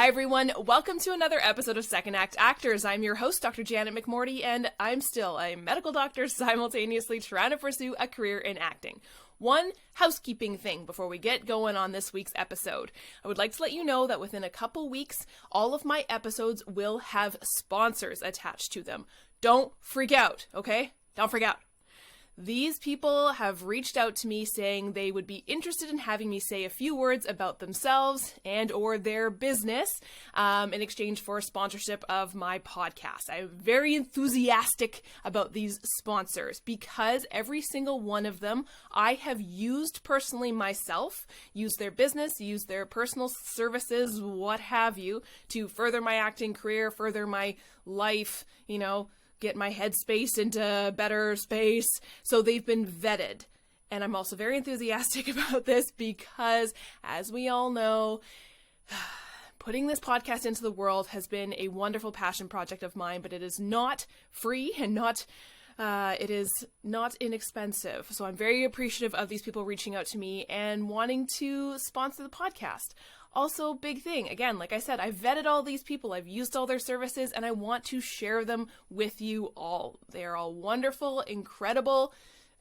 Hi everyone, welcome to another episode of Second Act Actors. I'm your host, Dr. Janet McMorty, and I'm still a medical doctor simultaneously trying to pursue a career in acting. One housekeeping thing before we get going on this week's episode. I would like to let you know that within a couple weeks, all of my episodes will have sponsors attached to them. Don't freak out, okay? Don't freak out. These people have reached out to me saying they would be interested in having me say a few words about themselves and or their business in exchange for sponsorship of my podcast. I'm very enthusiastic about these sponsors because every single one of them I have used personally myself, used their business, used their personal services, what have you, to further my acting career, further my life, get my headspace into better space. So they've been vetted. And I'm also very enthusiastic about this because, as we all know, putting this podcast into the world has been a wonderful passion project of mine, but it is not free and it is not inexpensive. So I'm very appreciative of these people reaching out to me and wanting to sponsor the podcast. Also, big thing, again, like I said, I've vetted all these people, I've used all their services, and I want to share them with you all. They are all wonderful, incredible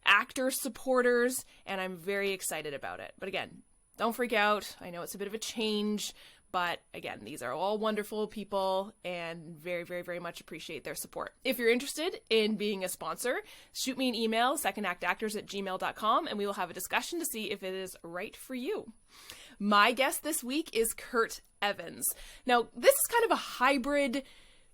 actor supporters, and I'm very excited about it. But again, don't freak out. I know it's a bit of a change, but again, these are all wonderful people and very, very, very much appreciate their support. If you're interested in being a sponsor, shoot me an email, secondactactors@gmail.com, and we will have a discussion to see if it is right for you. My guest this week is Kurt Evans. Now, this is kind of a hybrid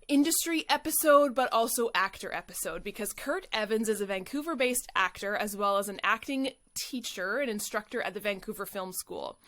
industry episode, but also actor episode, because Kurt Evans is a Vancouver-based actor, as well as an acting teacher and instructor at the Vancouver Film School.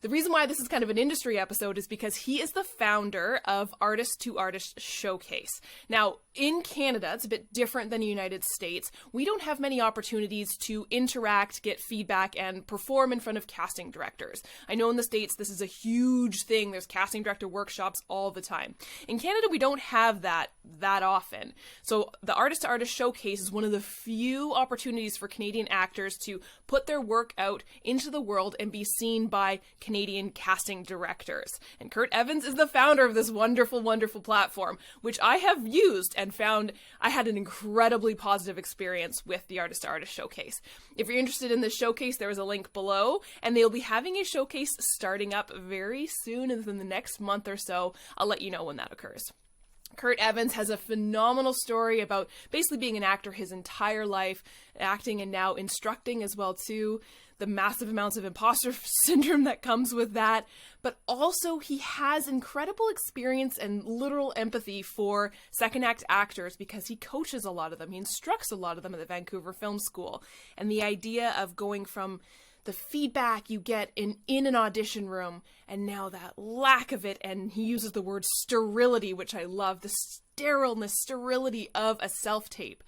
The reason why this is kind of an industry episode is because he is the founder of Artist to Artist Showcase. Now, in Canada, it's a bit different than the United States. We don't have many opportunities to interact, get feedback, and perform in front of casting directors. I know in the States, this is a huge thing. There's casting director workshops all the time. In Canada, we don't have that often. So the Artist to Artist Showcase is one of the few opportunities for Canadian actors to put their work out into the world and be seen by Canadian casting directors. And Kurt Evans is the founder of this wonderful, wonderful platform, which I have used and found I had an incredibly positive experience with the Artist to Artist Showcase. If you're interested in this showcase, there is a link below, and they'll be having a showcase starting up very soon, within the next month or so. I'll let you know when that occurs. Kurt Evans has a phenomenal story about basically being an actor his entire life, acting and now instructing as well too, the massive amounts of imposter syndrome that comes with that, but also he has incredible experience and literal empathy for second act actors because he coaches a lot of them, he instructs a lot of them at the Vancouver Film School, and the idea of going from the feedback you get in an audition room, and now that lack of it, and he uses the word sterility, which I love, the sterility of a self-tape.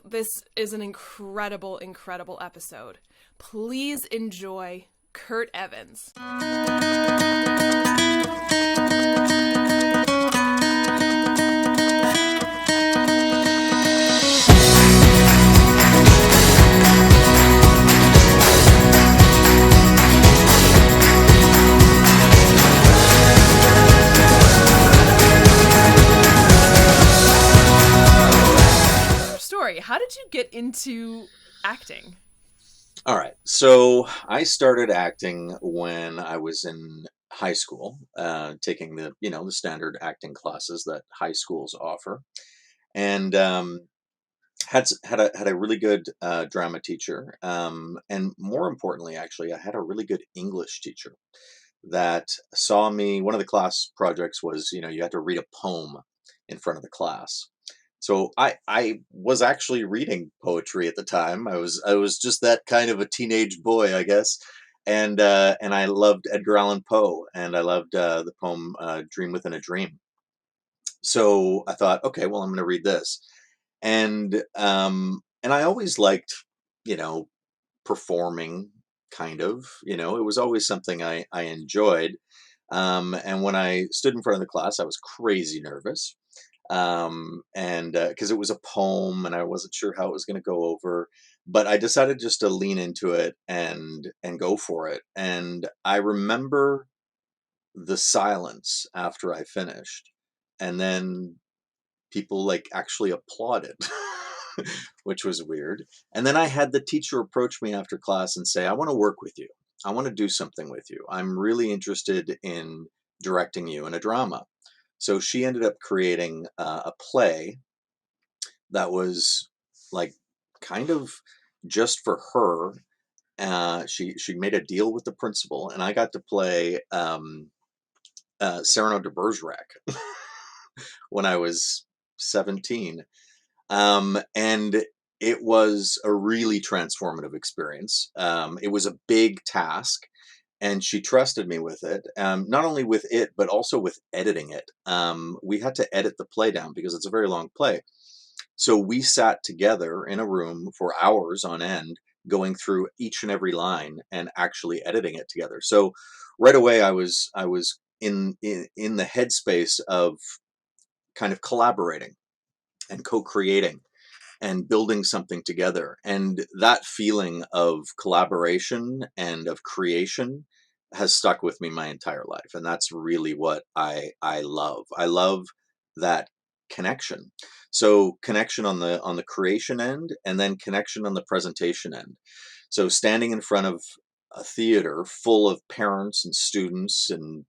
This is an incredible, incredible episode. Please enjoy Kurt Evans. How did you get into acting? All right. So I started acting when I was in high school, taking the standard acting classes that high schools offer, and had a really good drama teacher, and more importantly, actually, I had a really good English teacher that saw me. One of the class projects was, you had to read a poem in front of the class. So I was actually reading poetry at the time. I was just that kind of a teenage boy, I guess, and I loved Edgar Allan Poe, and I loved the poem "Dream Within a Dream." So I thought, okay, well, I'm going to read this, and I always liked, you know, performing. Kind of, it was always something I enjoyed. And when I stood in front of the class, I was crazy nervous. And because it was a poem and I wasn't sure how it was going to go over, but I decided just to lean into it and go for it. And I remember the silence after I finished, and then people like actually applauded, which was weird. And then I had the teacher approach me after class and say, "I want to work with you. I want to do something with you. I'm really interested in directing you in a drama." So she ended up creating a play that was like kind of just for her. She made a deal with the principal, and I got to play Cyrano de Bergerac when I was 17. And it was a really transformative experience. It was a big task, and she trusted me with it. Not only with it, but also with editing it. We had to edit the play down because it's a very long play. So we sat together in a room for hours on end, going through each and every line and actually editing it together. So right away, I was in the headspace of kind of collaborating and co-creating and building something together. And that feeling of collaboration and of creation has stuck with me my entire life. And that's really what I love. I love that connection. So connection on the creation end, and then connection on the presentation end. So standing in front of a theater full of parents and students, and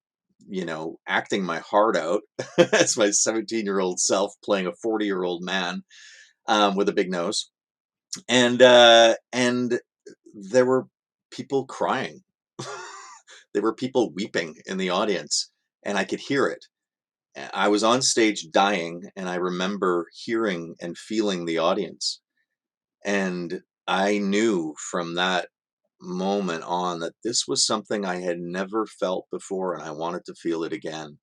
acting my heart out as my 17-year-old self playing a 40-year-old man with a big nose, and there were people crying. There were people weeping in the audience, and I could hear it. I was on stage dying, and I remember hearing and feeling the audience. And I knew from that moment on that this was something I had never felt before, and I wanted to feel it again.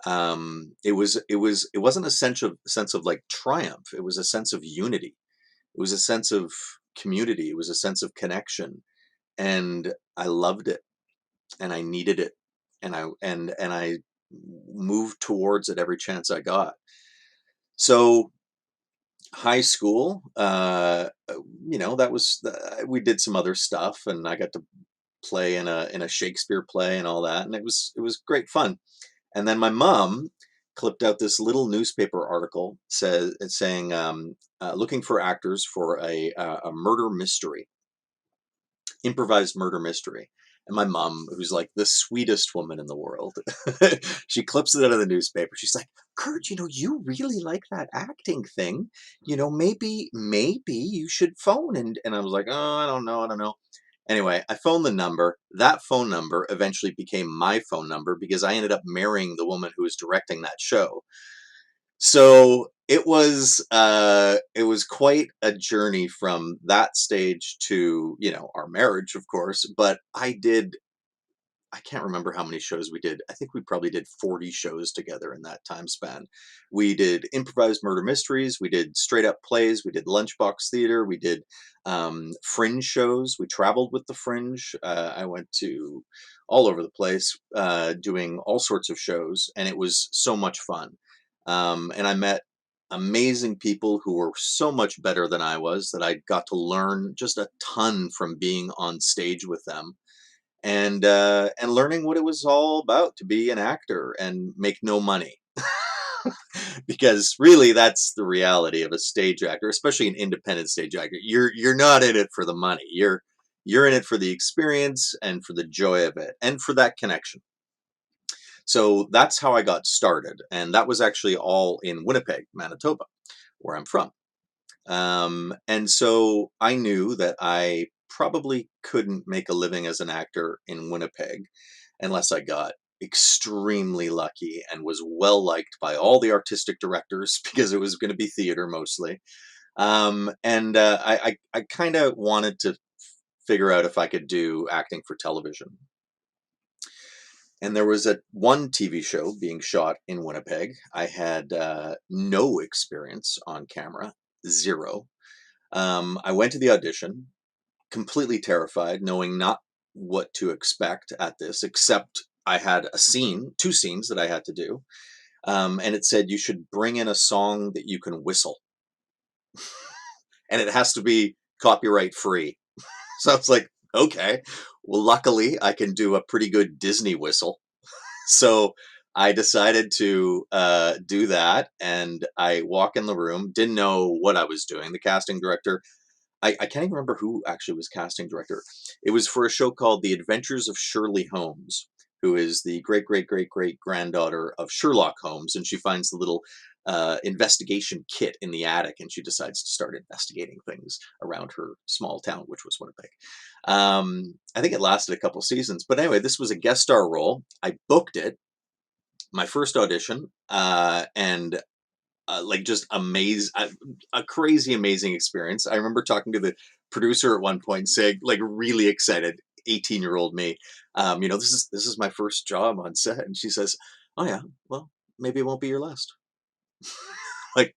It wasn't a sense of like triumph. It was a sense of unity. It was a sense of community. It was a sense of connection, and I loved it, and I needed it, and I moved towards it every chance I got. So high school, that was we did some other stuff, and I got to play in a Shakespeare play and all that, and it was great fun. And then my mom clipped out this little newspaper article saying looking for actors for a murder mystery, improvised murder mystery. And my mom, who's like the sweetest woman in the world, she clips it out of the newspaper. She's like, "Kurt, you really like that acting thing. Maybe you should phone." And I was like, "Oh, I don't know." Anyway, I phoned the number. That phone number eventually became my phone number because I ended up marrying the woman who was directing that show. So it was quite a journey from that stage to, our marriage, of course. But I can't remember how many shows we did. I think we probably did 40 shows together in that time span. We did improvised murder mysteries. We did straight up plays. We did lunchbox theater. We did fringe shows. We traveled with the fringe. I went to all over the place doing all sorts of shows, and it was so much fun. And I met amazing people who were so much better than I was that I got to learn just a ton from being on stage with them, and learning what it was all about to be an actor and make no money. Because really that's the reality of a stage actor, especially an independent stage actor. You're not in it for the money. You're in it for the experience and for the joy of it and for that connection. So that's how I got started, and that was actually all in Winnipeg, Manitoba, where I'm from. And so I knew that I probably couldn't make a living as an actor in Winnipeg unless I got extremely lucky and was well liked by all the artistic directors because it was going to be theater mostly. And I kind of wanted to figure out if I could do acting for television. And there was a one TV show being shot in Winnipeg. I had no experience on camera, zero. I went to the audition, completely terrified, knowing not what to expect at this, except I had two scenes that I had to do. And it said you should bring in a song that you can whistle, and it has to be copyright free. So I was like, okay. Well, luckily, I can do a pretty good Disney whistle. So I decided to do that, and I walk in the room, didn't know what I was doing. The casting director, I can't even remember who actually was casting director. It was for a show called The Adventures of Shirley Holmes, who is the great great great great granddaughter of Sherlock Holmes, and she finds the little investigation kit in the attic, and she decides to start investigating things around her small town, which was Winnipeg. I think it lasted a couple seasons, but anyway, this was a guest star role. I booked it, my first audition, and like just a crazy amazing experience. I remember talking to the producer at one point, saying, like, really excited, 18-year-old me, this is my first job on set, and she says, "Oh yeah, well, maybe it won't be your last." Like,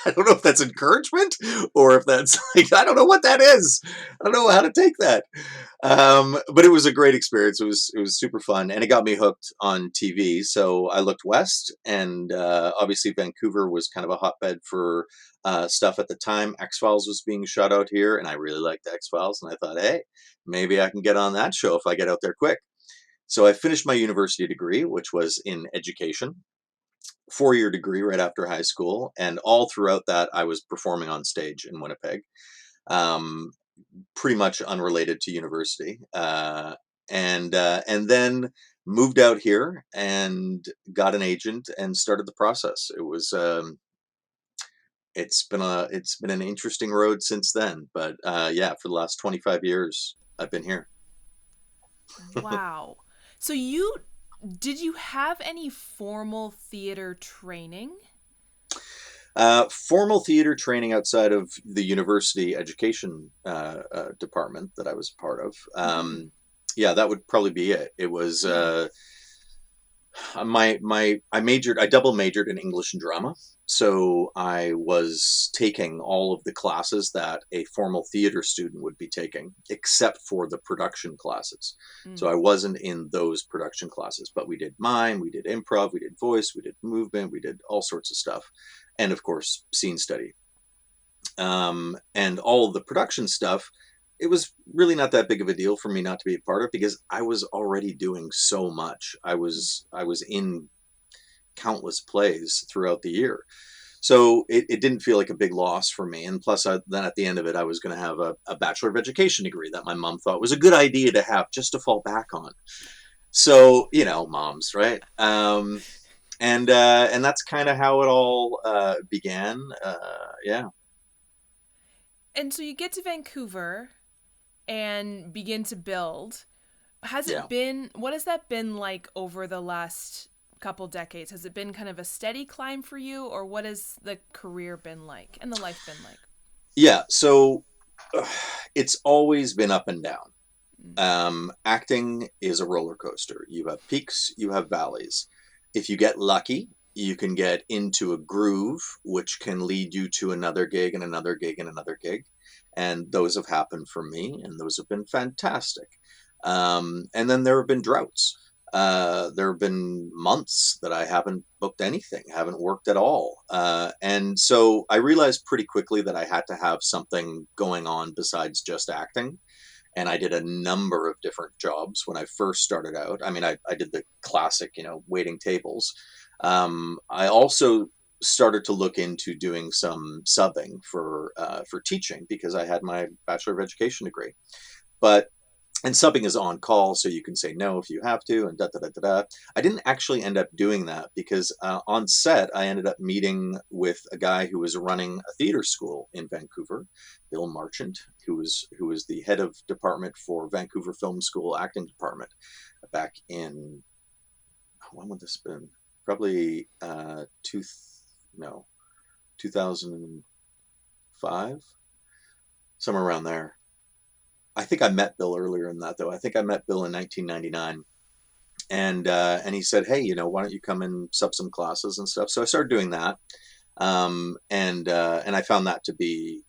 I don't know if that's encouragement or if that's like, I don't know what that is. I don't know how to take that. But it was a great experience. It was super fun, and it got me hooked on TV. So I looked west, and obviously Vancouver was kind of a hotbed for stuff at the time. X Files was being shot out here, and I really liked X Files, and I thought, hey, maybe I can get on that show if I get out there quick. So I finished my university degree, which was in education, 4-year degree right after high school, and all throughout that I was performing on stage in Winnipeg, um, pretty much unrelated to university, and then moved out here and got an agent and started the process. It's been an interesting road since then, but yeah, for the last 25 years I've been here. Wow. So you did you have any formal theater training? Formal theater training outside of the university education department that I was part of. Mhm. Yeah, that would probably be it. It was Yeah. I double majored in English and drama, so I was taking all of the classes that a formal theater student would be taking, except for the production classes. So Mm. I wasn't in those production classes, but we did mime, we did improv, we did voice, we did movement, we did all sorts of stuff, and of course scene study. And all of the production stuff, it was really not that big of a deal for me not to be a part of, because I was already doing so much. I was in countless plays throughout the year, so it didn't feel like a big loss for me. And plus, then at the end of it, I was going to have a Bachelor of Education degree that my mom thought was a good idea to have just to fall back on. So, moms, right? And that's kind of how it all began. Yeah, And so you get to Vancouver and begin to build. yeah. What has that been like over the last couple decades? Has it been kind of a steady climb for you, or what has the career been like and the life been like? Yeah, so uh, it's always been up and down. Mm. Acting is a roller coaster. You have peaks, you have valleys. If you get lucky, you can get into a groove, which can lead you to another gig and another gig and another gig. And those have happened for me, and those have been fantastic. And then there have been droughts. There have been months that I haven't booked anything, haven't worked at all. And so I realized pretty quickly that I had to have something going on besides just acting, and I did a number of different jobs when I first started out. I mean, I did the classic, waiting tables. I also started to look into doing some subbing for teaching, because I had my Bachelor of Education degree. But and subbing is on call, so you can say no if you have to, and da da da da da. I didn't actually end up doing that, because on set I ended up meeting with a guy who was running a theater school in Vancouver, Bill Marchant, who was the head of department for Vancouver Film School acting department back in, when would this have been? Probably no 2005, somewhere around there. I think I met Bill earlier than that, though. I think I met Bill in 1999, and he said, "Hey, why don't you come and sub some classes and stuff?" So I started doing that, and I found that to be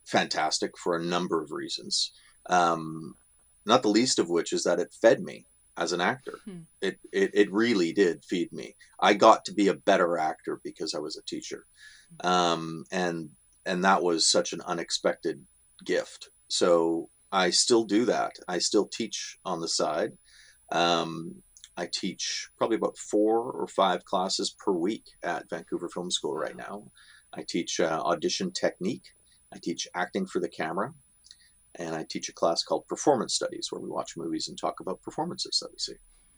fantastic for a number of reasons. Um, Not the least of which is that it fed me as an actor. Hmm. It really did feed me. I got to be a better actor because I was a teacher, and that was such an unexpected gift. So I still do that. I still teach on the side. Um, I teach probably about 4 or 5 classes per week at Vancouver Film School right Wow. now. I teach audition technique. I teach acting for the camera. And I teach a class called performance studies where we watch movies and talk about performances that we see.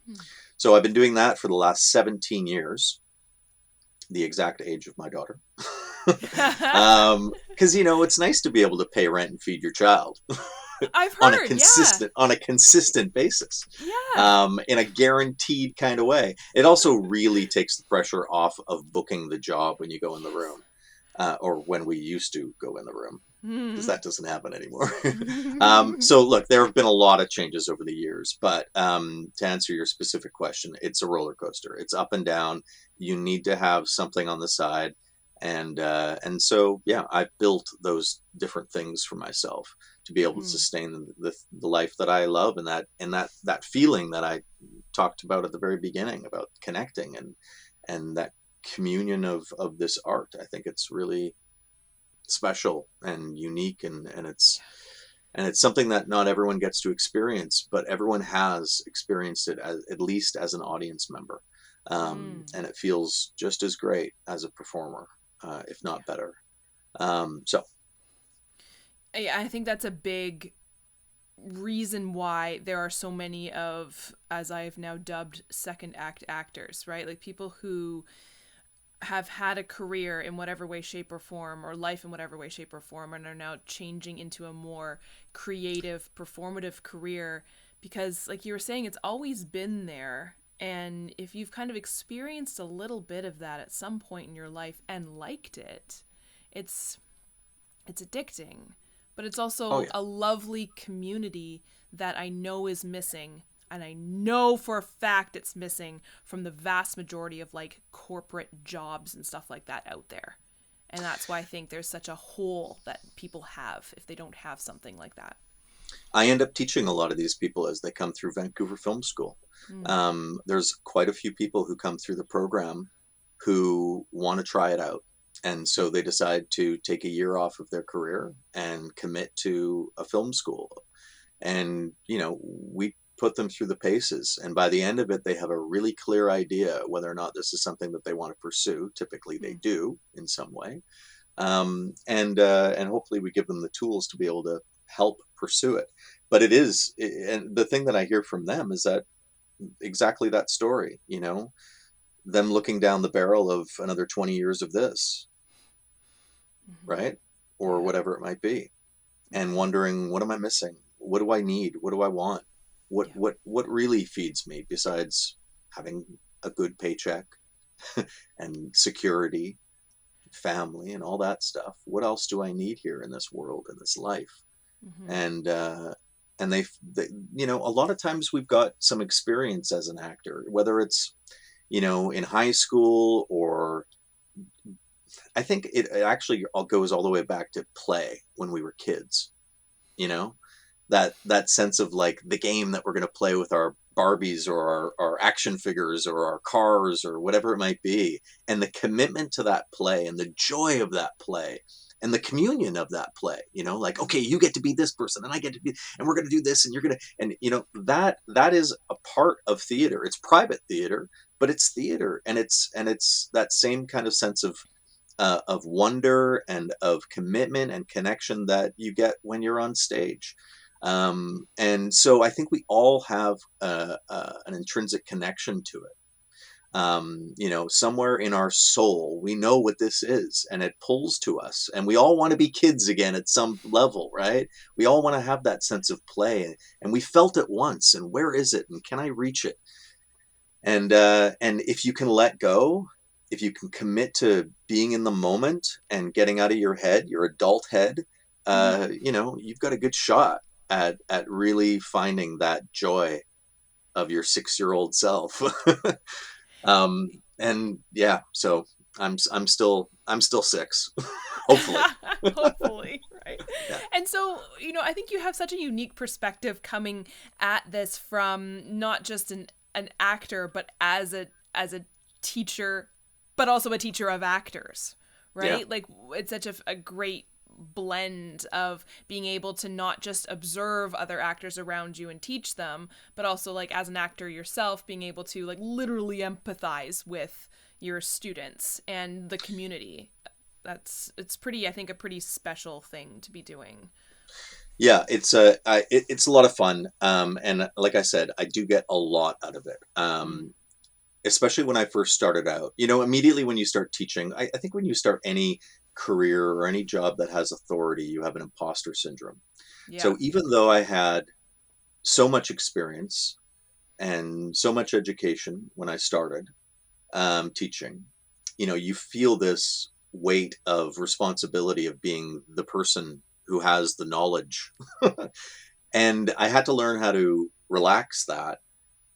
Hmm. So I've been doing that for the last 17 years, the exact age of my daughter. Because it's nice to be able to pay rent and feed your child I've heard, yeah. on a consistent basis, Yeah. in a guaranteed kind of way. It also really takes the pressure off of booking the job when you go in the Yes. room, or when we used to go in the room, because Hmm. that doesn't happen anymore. So look, there have been a lot of changes over the years, but to answer your specific question, it's a roller coaster. It's up and down. You need to have something on the side, and so yeah, I've built those different things for myself to be able to Hmm. sustain the life that I love, and that feeling that I talked about at the very beginning about connecting and that communion of this art. I think it's really special and unique, and it's something that not everyone gets to experience, but everyone has experienced it at least as an audience member, Mm. and it feels just as great as a performer, if not better. So I think that's a big reason why there are so many of, as I've now dubbed, second act actors, right? Like people who have had a career in whatever way, shape, or form, or life in whatever way, shape, or form, and are now changing into a more creative, performative career because, like you were saying, it's always been there. And if you've kind of experienced a little bit of that at some point in your life and liked it, it's it's addicting, but it's oh also yeah. a lovely community that I know is missing. And I know for a fact it's missing from the vast majority of like corporate jobs and stuff like that out there. And that's why I think there's such a hole that people have if they don't have something like that. I end up teaching a lot of these people as they come through Vancouver Film School. Mm. There's quite a few people who come through the program who want to try it out. And so they decide to take a year off of their career and commit to a film school. And, we put them through the paces. And by the end of it, they have a really clear idea whether or not this is something that they want to pursue. Typically, they Mm. do in some way, and hopefully we give them the tools to be able to help pursue it. But and the thing that I hear from them is that exactly that story, them looking down the barrel of another 20 years of this, Mm-hmm. right? Or Yeah. whatever it might be, and Mm-hmm. wondering, what am I missing? What do I need? What do I want? what Yeah. what what really feeds me besides having a good paycheck and security, family, and all that stuff? What else do I need here in this world, in this life? Mm-hmm. And they a lot of times we've got some experience as an actor, whether it's in high school, or I think it actually all goes all the way back to play when we were kids. you know that sense of like the game that we're going to play with our Barbies or our action figures or our cars or whatever it might be, and the commitment to that play and the joy of that play and the communion of that play, like, okay, you get to be this person and I get to be, and we're going to do this, and you're going to, and that is a part of theater. It's private theater, but it's theater, and it's that same kind of sense of wonder and of commitment and connection that you get when you're on stage. And so I think we all have an intrinsic connection to it. Somewhere in our soul, we know what this is, and it pulls to us. And we all want to be kids again at some level, right? We all want to have that sense of play, and we felt it once. And where is it? And can I reach it? And if you can let go, if you can commit to being in the moment and getting out of your adult head, Mm-hmm. you've got a good shot at really finding that joy of your 6-year-old self. And yeah, so I'm still 6, hopefully. Hopefully, right? Yeah, And so, I think you have such a unique perspective coming at this from not just an actor, but as a teacher, but also a teacher of actors, yeah. right? Like it's such a great blend of being able to not just observe other actors around you and teach them, but also like as an actor yourself being able to like literally empathize with your students and the community. It's pretty, I think, a pretty special thing to be doing. Yeah, it's a lot of fun. And like I said, I do get a lot out of it. Mm, Especially when I first started out. You know, immediately when you start teaching, I think when you start any career or any job that has authority, you have an imposter syndrome. yeah. So even though I had so much experience and so much education when I started teaching, you know, you feel this weight of responsibility of being the person who has the knowledge. And I had to learn how to relax that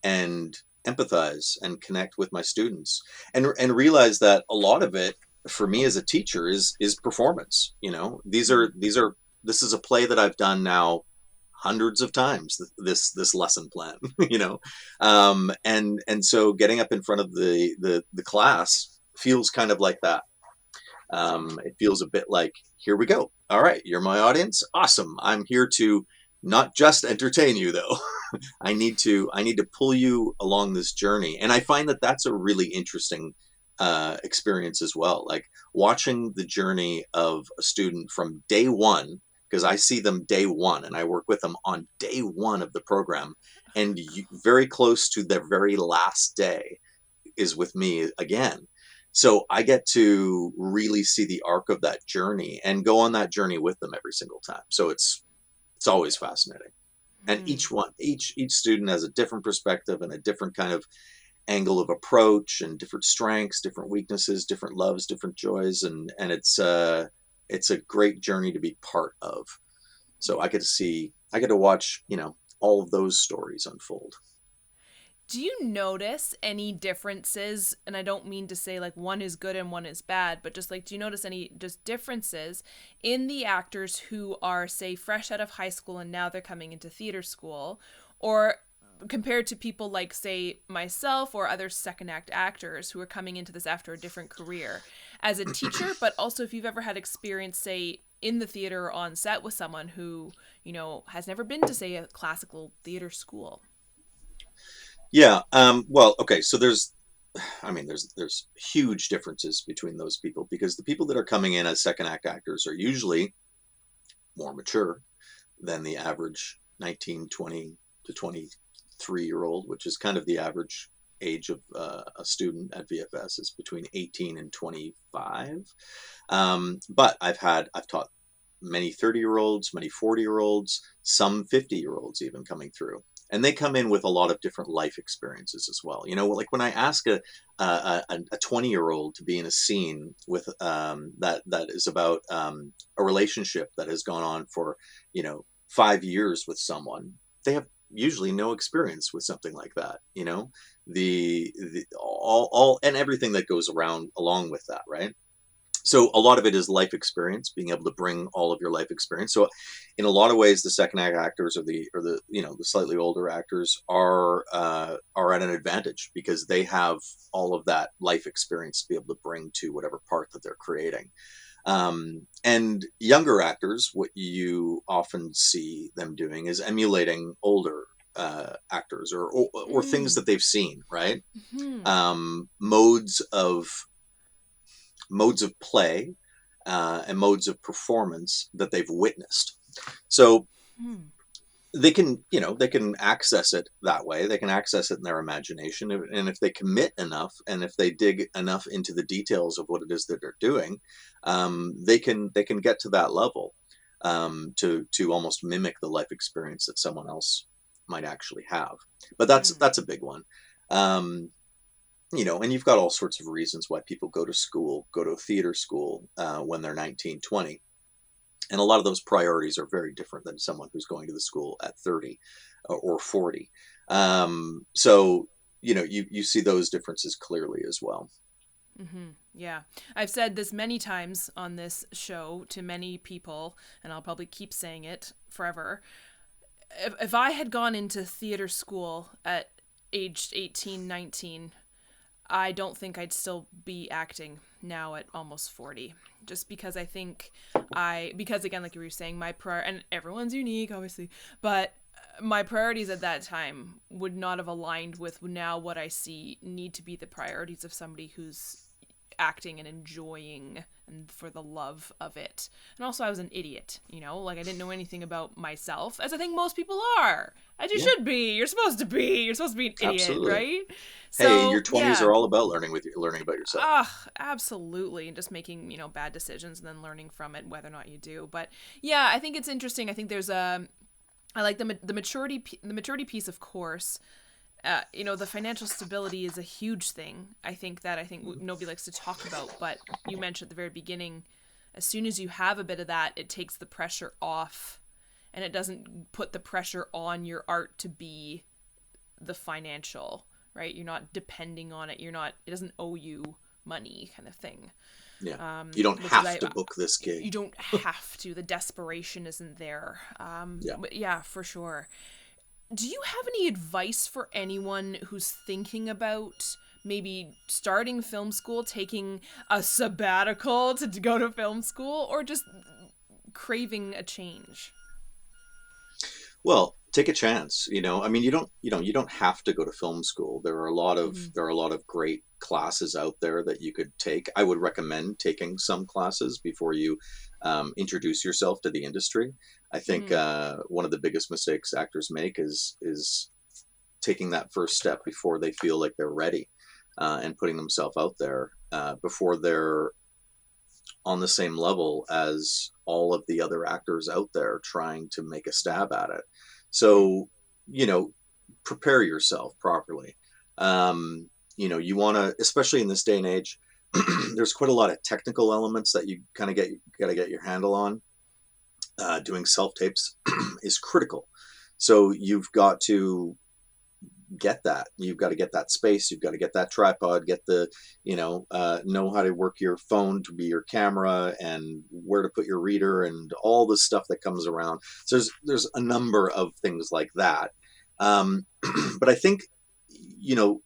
and empathize and connect with my students and realize that a lot of it for me as a teacher is performance. You know, Mm, this is a play that I've done now hundreds of times, this lesson plan. You know, and so getting up in front of the class feels kind of like that. It feels a bit like, here we go. All right, you're my audience. Awesome. I'm here to not just entertain you though. I need to pull you along this journey, and I find that that's a really interesting experience as well. Like watching the journey of a student from day one, because I see them day one, and I work with them on day one of the program, and very close to their very last day is with me again. So I get to really see the arc of that journey and go on that journey with them every single time. So it's always fascinating. And mm. each student has a different perspective and a different kind of angle of approach and different strengths, different weaknesses, different loves, different joys, and it's a great journey to be part of. So I get to watch, you know, all of those stories unfold. Do you notice any differences? And I don't mean to say like one is good and one is bad, but just like, do you notice any just differences in the actors who are, say, fresh out of high school and now they're coming into theater school, or compared to people like, say, myself or other second act actors who are coming into this after a different career as a teacher, but also if you've ever had experience, say, in the theater or on set with someone who, you know, has never been to, say, a classical theater school? Yeah. Well, okay. So I mean, there's huge differences between those people because the people that are coming in as second act actors are usually more mature than the average 19, 20 to 23-year old, which is kind of the average age of a student at VFS is between 18 and 25. But I've taught many 30-year-olds, many 40-year-olds, some 50-year-olds even coming through. And they come in with a lot of different life experiences as well. You know, like when I ask a 20-year-old to be in a scene with that is about a relationship that has gone on for, you know, 5 years with someone, they have usually no experience with something like that. You know, the all and everything that goes around along with that, right? So a lot of it is life experience, being able to bring all of your life experience. So in a lot of ways, the second act actors or the you know the slightly older actors are at an advantage because they have all of that life experience to be able to bring to whatever part that they're creating. And younger actors, what you often see them doing is emulating older actors or things Mm. that they've seen, right? Hmm. Modes of play and modes of performance that they've witnessed. So Hmm. they can, you know, they can access it that way. They can access it in their imagination, and if they commit enough, and if they dig enough into the details of what it is that they're doing, they can get to that level to almost mimic the life experience that someone else might actually have. But Hmm. that's a big one. Um, you know, and you've got all sorts of reasons why people go to school, go to a theater school when they're 19, 20. And a lot of those priorities are very different than someone who's going to the school at 30 or 40. So, you know, you see those differences clearly as well. Mm-hmm. Yeah. I've said this many times on this show to many people, and I'll probably keep saying it forever. If I had gone into theater school at aged 18, 19, I don't think I'd still be acting now at almost 40. Just because I think because again, like you were saying, and everyone's unique, obviously, but my priorities at that time would not have aligned with now what I see need to be the priorities of somebody who's acting and enjoying and for the love of it. And also I was an idiot, like I didn't know anything about myself, as I think most people are. As you Yeah, should be. You're supposed to be. You're supposed to be an idiot, absolutely. right? Hey, your So, 20s yeah. are all about learning about yourself. Absolutely. And just making, bad decisions and then learning from it, whether or not you do. But yeah, I think it's interesting. I think there's I like the maturity piece, of course. The financial stability is a huge thing. I think nobody likes to talk about, but you mentioned at the very beginning, as soon as you have a bit of that, it takes the pressure off, and it doesn't put the pressure on your art to be the financial, right? You're not depending on it. It doesn't owe you money, kind of thing. Yeah. You don't Which is have to book this you gig. don't have to. The desperation isn't there. Yeah. But yeah, for sure. Do you have any advice for anyone who's thinking about maybe starting film school, taking a sabbatical to go to film school, or just craving a change? Well, take a chance, I mean, you don't have to go to film school. Mm-hmm. There are a lot of great classes out there that you could take. I would recommend taking some classes before you introduce yourself to the industry. I think Mm-hmm. one of the biggest mistakes actors make is taking that first step before they feel like they're ready, and putting themselves out there before they're on the same level as all of the other actors out there trying to make a stab at it. So, you know, prepare yourself properly. You want to, especially in this day and age, there's quite a lot of technical elements that you kind of got to get your handle on. Doing self tapes is critical. So you've got to get that. You've got to get that space. You've got to get that tripod. Get the, know how to work your phone to be your camera and where to put your reader and all the stuff that comes around. So there's a number of things like that. Um, but I think, you know,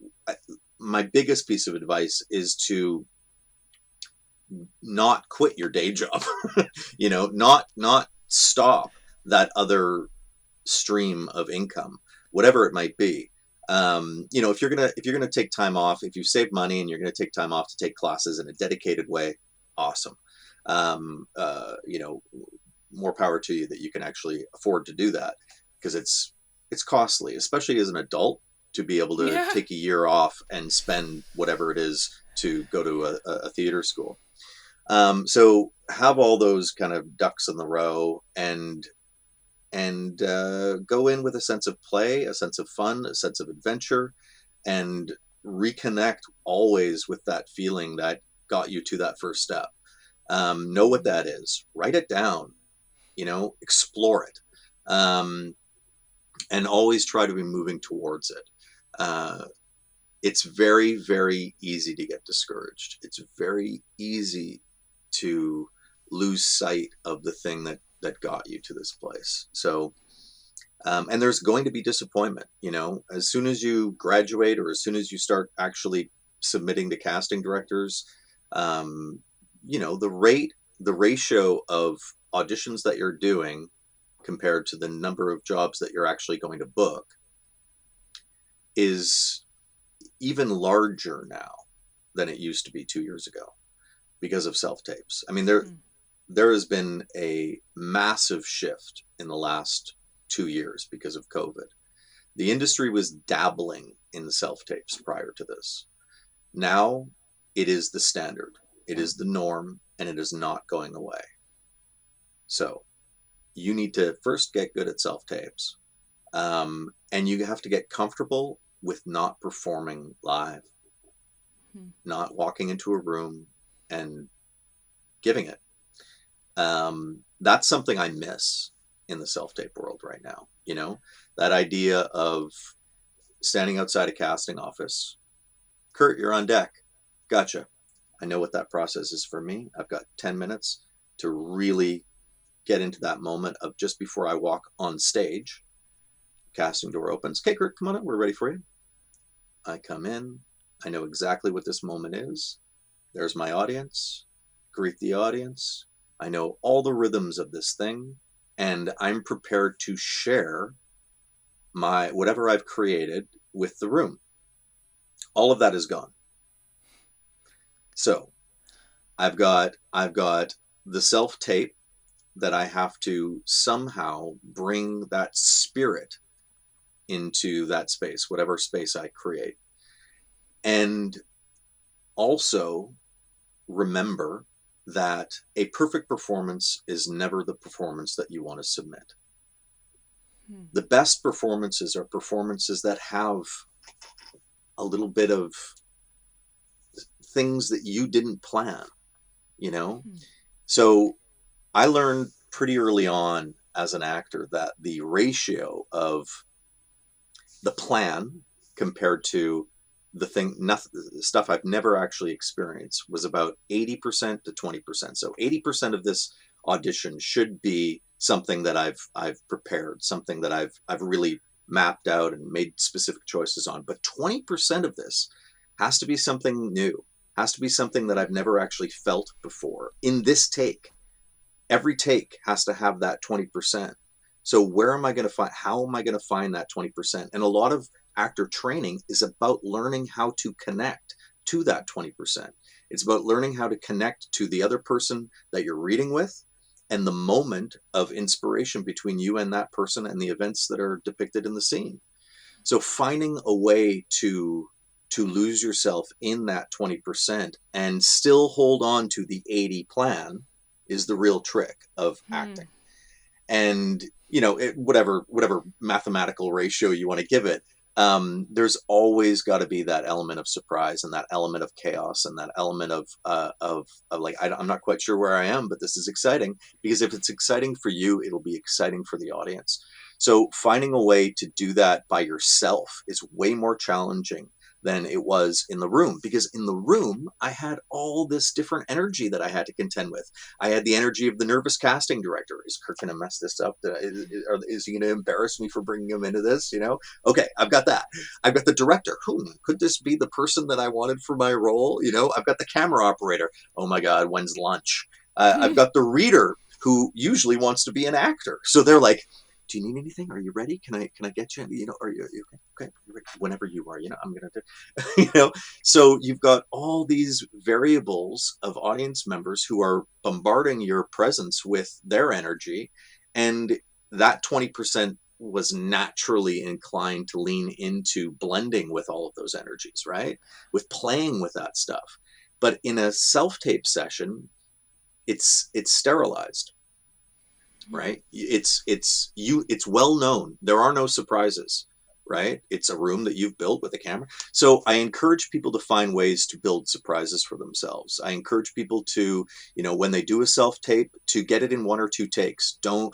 my biggest piece of advice is to not quit your day job. Not stop that other stream of income, whatever it might be. If you're gonna take time off, if you save money and you're gonna take time off to take classes in a dedicated way, awesome. Um, uh, you know, More power to you that you can actually afford to do that, because it's costly, especially as an adult, to be able to Yeah. take a year off and spend whatever it is to go to a theater school. So have all those kind of ducks in the row, and go in with a sense of play, a sense of fun, a sense of adventure, and reconnect always with that feeling that got you to that first step. Know what that is, write it down, explore it, and always try to be moving towards it. Uh, it's very, very easy to get discouraged. It's very easy to lose sight of the thing that got you to this place. So, and there's going to be disappointment. As soon as you graduate or as soon as you start actually submitting to casting directors, um, the ratio of auditions that you're doing compared to the number of jobs that you're actually going to book is even larger now than it used to be 2 years ago because of self tapes. I mean, there has been a massive shift in the last 2 years because of COVID. The industry was dabbling in self tapes prior to this. Now it is the standard, it is the norm, and it is not going away. So you need to first get good at self tapes, and you have to get comfortable with not performing live, not walking into a room and giving it. That's something I miss in the self tape world right now. That idea of standing outside a casting office. Kurt, you're on deck. Gotcha. I know what that process is for me. I've got 10 minutes to really get into that moment of just before I walk on stage. Casting door opens. Okay, Kurt, come on in. We're ready for you. I come in. I know exactly what this moment is. There's my audience. Greet the audience. I know all the rhythms of this thing, and I'm prepared to share my whatever I've created with the room. All of that is gone. So I've got the self tape that I have to somehow bring that spirit into that space, whatever space I create. And also remember that a perfect performance is never the performance that you want to submit. Hmm. The best performances are performances that have a little bit of things that you didn't plan, you know? Hmm. So I learned pretty early on as an actor that the ratio of the plan compared to the thing, nothing, stuff I've never actually experienced was about 80% to 20%. So 80% of this audition should be something that I've prepared, something that I've really mapped out and made specific choices on. But 20% of this has to be something new, has to be something that I've never actually felt before in this take. Every take has to have that 20%. So where am I going to find, how am I going to find that 20%? And a lot of actor training is about learning how to connect to that 20%. It's about learning how to connect to the other person that you're reading with and the moment of inspiration between you and that person and the events that are depicted in the scene. So finding a way to lose yourself in that 20% and still hold on to the 80 plan is the real trick of Hmm. acting. And whatever mathematical ratio you want to give it, there's always got to be that element of surprise and that element of chaos and that element of like I'm not quite sure where I am, but this is exciting, because if it's exciting for you, it'll be exciting for the audience. So finding a way to do that by yourself is way more challenging than it was in the room, because in the room I had all this different energy that I had to contend with. I had the energy of the nervous casting director. Is Kirk going to mess this up? Is he going to embarrass me for bringing him into this? Okay, I've got that. I've got the director. Could this be the person that I wanted for my role? I've got the camera operator. Oh my God, when's lunch? I've got the reader who usually wants to be an actor. So they're like, do you need anything? Are you ready? Can I get you? Are you okay? Okay, whenever you are. I'm gonna do. So you've got all these variables of audience members who are bombarding your presence with their energy, and that 20% was naturally inclined to lean into blending with all of those energies, right? With playing with that stuff. But in a self-tape session, it's sterilized, Hmm. right? It's well known. There are no surprises, right? It's a room that you've built with a camera. So I encourage people to find ways to build surprises for themselves. I encourage people to, when they do a self tape, to get it in one or two takes. Hmm.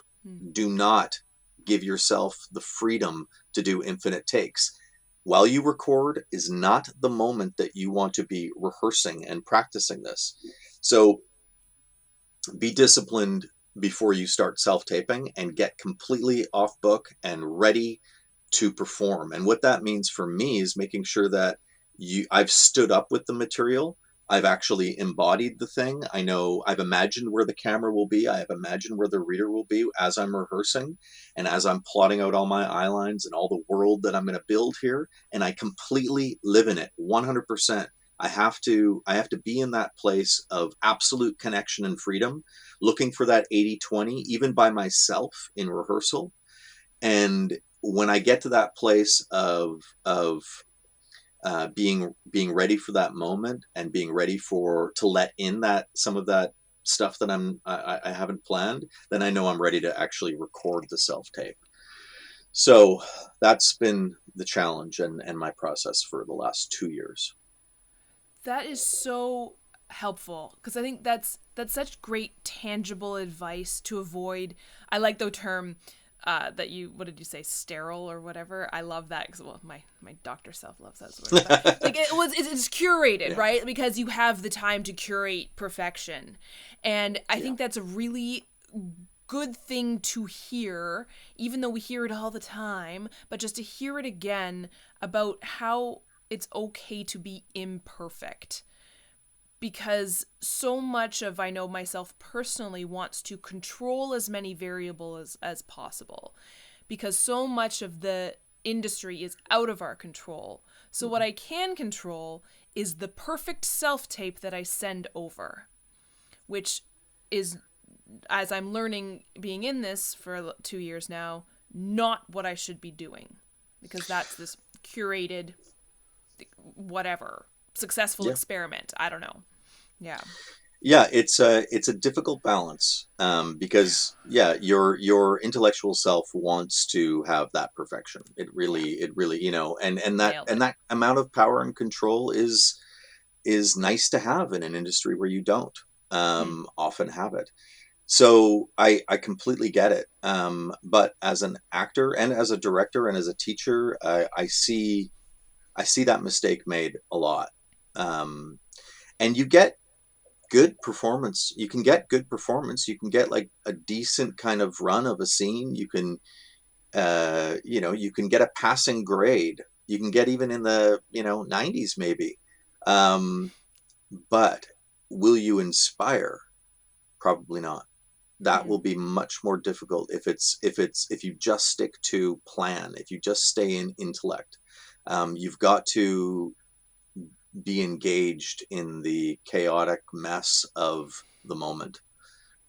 Do not give yourself the freedom to do infinite takes. While you record is not the moment that you want to be rehearsing and practicing this. So be disciplined before you start self-taping and get completely off book and ready to perform. And what that means for me is making sure that I've stood up with the material. I've actually embodied the thing. I know I've imagined where the camera will be. I have imagined where the reader will be as I'm rehearsing and as I'm plotting out all my eye lines and all the world that I'm going to build here. And I completely live in it 100%. I have to be in that place of absolute connection and freedom, looking for that 80/20, even by myself in rehearsal. And when I get to that place of being ready for that moment and being ready for to let in that some of that stuff that I haven't planned, then I know I'm ready to actually record the self tape. So that's been the challenge and my process for the last 2 years. That is so helpful because I think that's such great tangible advice to avoid. I like the term that you what did you say, sterile or whatever. I love that because well my doctor self loves that word, but like it's curated, Yeah. right? Because you have the time to curate perfection, and I Yeah. think that's a really good thing to hear, even though we hear it all the time, but just to hear it again about how it's okay to be imperfect, because so much of, I know myself personally, wants to control as many variables as possible, because so much of the industry is out of our control. So what I can control is the perfect self-tape that I send over, which is, as I'm learning being in this for 2 years now, not what I should be doing, because that's this curated whatever successful Yeah. experiment. I don't know. Yeah. Yeah, it's a difficult balance, Yeah. because yeah, your intellectual self wants to have that perfection. Yeah. It really, and that Nailed and it. that amount of power and control is nice to have in an industry where you don't Hmm. often have it. So I completely get it. But as an actor and as a director and as a teacher, I see that mistake made a lot. Um, and you get good performance. You can get good performance. You can get like a decent kind of run of a scene. You can get a passing grade. You can get even in the 90s maybe. Um, but will you inspire? Probably not. That Hmm. will be much more difficult if you just stick to plan, if you just stay in intellect. You've got to be engaged in the chaotic mess of the moment.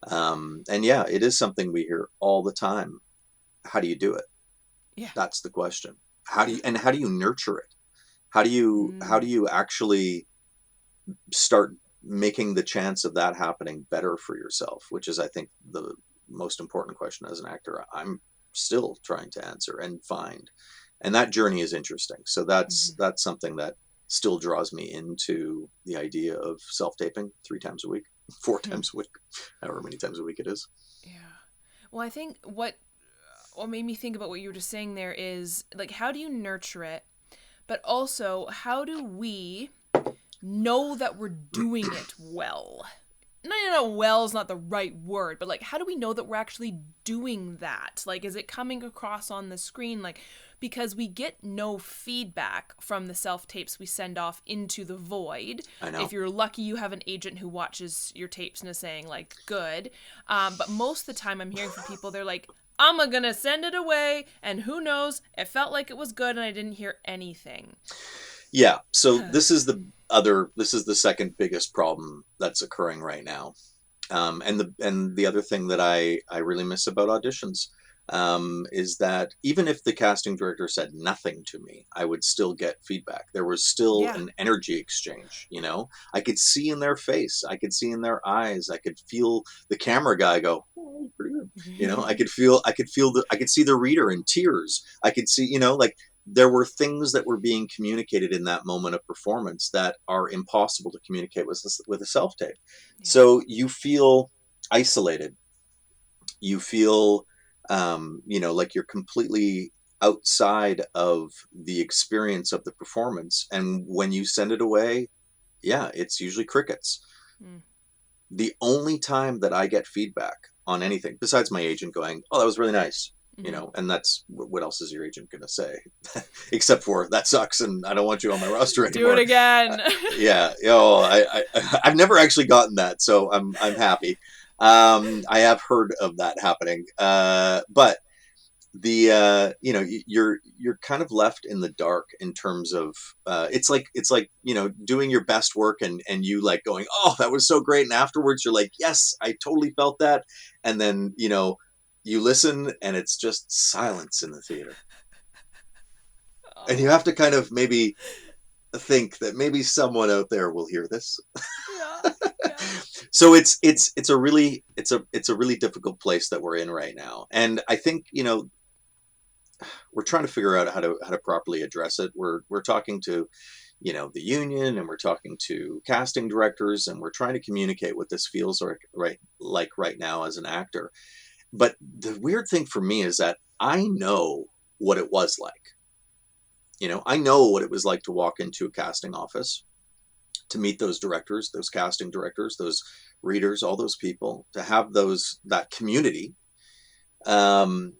And yeah, it is something we hear all the time. How do you do it? Yeah. That's the question. Yeah. How do you nurture it? How do you actually start making the chance of that happening better for yourself, which is, I think, the most important question as an actor I'm still trying to answer and find. And that journey is interesting. So Mm-hmm. that's something that still draws me into the idea of self-taping 3 times a week, four Hmm. times a week, however many times a week it is. Yeah. Well, I think what made me think about what you were just saying there is, like, how do you nurture it, but also how do we know that we're doing it well? No, well is not the right word, but like, how do we know that we're actually doing that? Like, is it coming across on the screen? Like, because we get no feedback from the self tapes we send off into the void. I If know. you're lucky, you have an agent who watches your tapes and is saying, like, good. But most of the time, I'm hearing from people, they're like, I'm gonna send it away, and who knows? It felt like it was good, and I didn't hear anything. Yeah. So this is the second biggest problem that's occurring right now. And the other thing that I really miss about auditions, is that even if the casting director said nothing to me, I would still get feedback. There was still Yeah. an energy exchange. I could see in their face, I could see in their eyes, I could feel the camera guy go, "Oh, pretty good." I could see the reader in tears. I could see, like, there were things that were being communicated in that moment of performance that are impossible to communicate with a self tape. Yeah. So you feel isolated. You feel, like you're completely outside of the experience of the performance. And when you send it away, yeah, it's usually crickets. Mm. The only time that I get feedback on anything, besides my agent going, "Oh, that was really nice," Mm-hmm. and that's what else is your agent going to say, except for that sucks and I don't want you on my roster Do it anymore. Uh, again. yeah, I've never actually gotten that, so I'm happy. I have heard of that happening, but you're kind of left in the dark in terms of, it's like doing your best work and you like going, "Oh, that was so great," and afterwards you're like, "Yes, I totally felt that," and then you listen and it's just silence in the theater, and you Oh, have to kind of maybe think that maybe someone out there will hear this. yeah, yeah. So it's a really difficult place that we're in right now, and I think we're trying to figure out how to properly address it. We're talking to the union, and we're talking to casting directors, and we're trying to communicate what this feels like right now as an actor. But the weird thing for me is that I know what it was like. I know what it was like to walk into a casting office, to meet those directors, those casting directors, those readers, all those people, to have that community. Um,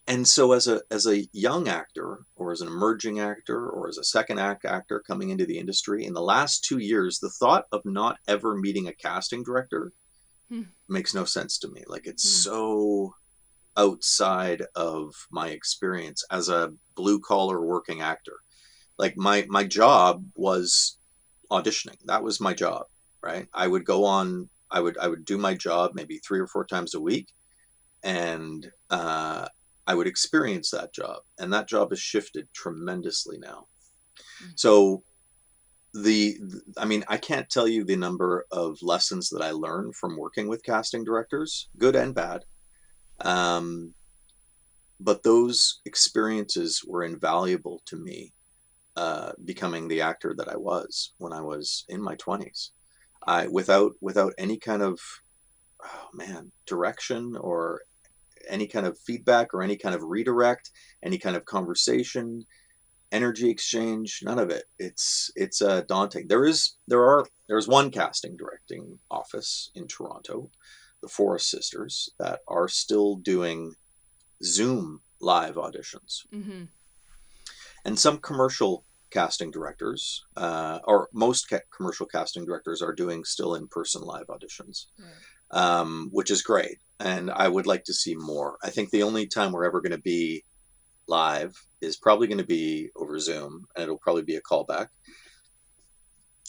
And so as a young actor, or as an emerging actor, or as a second act actor coming into the industry, in the last 2 years, the thought of not ever meeting a casting director Hmm. makes no sense to me. Like, it's Hmm. so outside of my experience as a blue collar working actor. Like, my job was auditioning. That was my job, right? I would do my job maybe 3 or 4 times a week, and I would experience that job, and that job has shifted tremendously now. So I mean, I can't tell you the number of lessons that I learned from working with casting directors, good and bad. Um, but those experiences were invaluable to me, becoming the actor that I was when I was in my 20s. Without any kind of, oh man, direction, or any kind of feedback, or any kind of redirect, any kind of conversation, energy exchange, none of it. It's daunting. There's one casting directing office in Toronto, the Forest Sisters, that are still doing Zoom live auditions. Hmm. And some commercial casting directors, or most commercial casting directors, are doing still in-person live auditions, Right. which is great. And I would like to see more. I think the only time we're ever going to be live is probably going to be over Zoom, and it'll probably be a callback.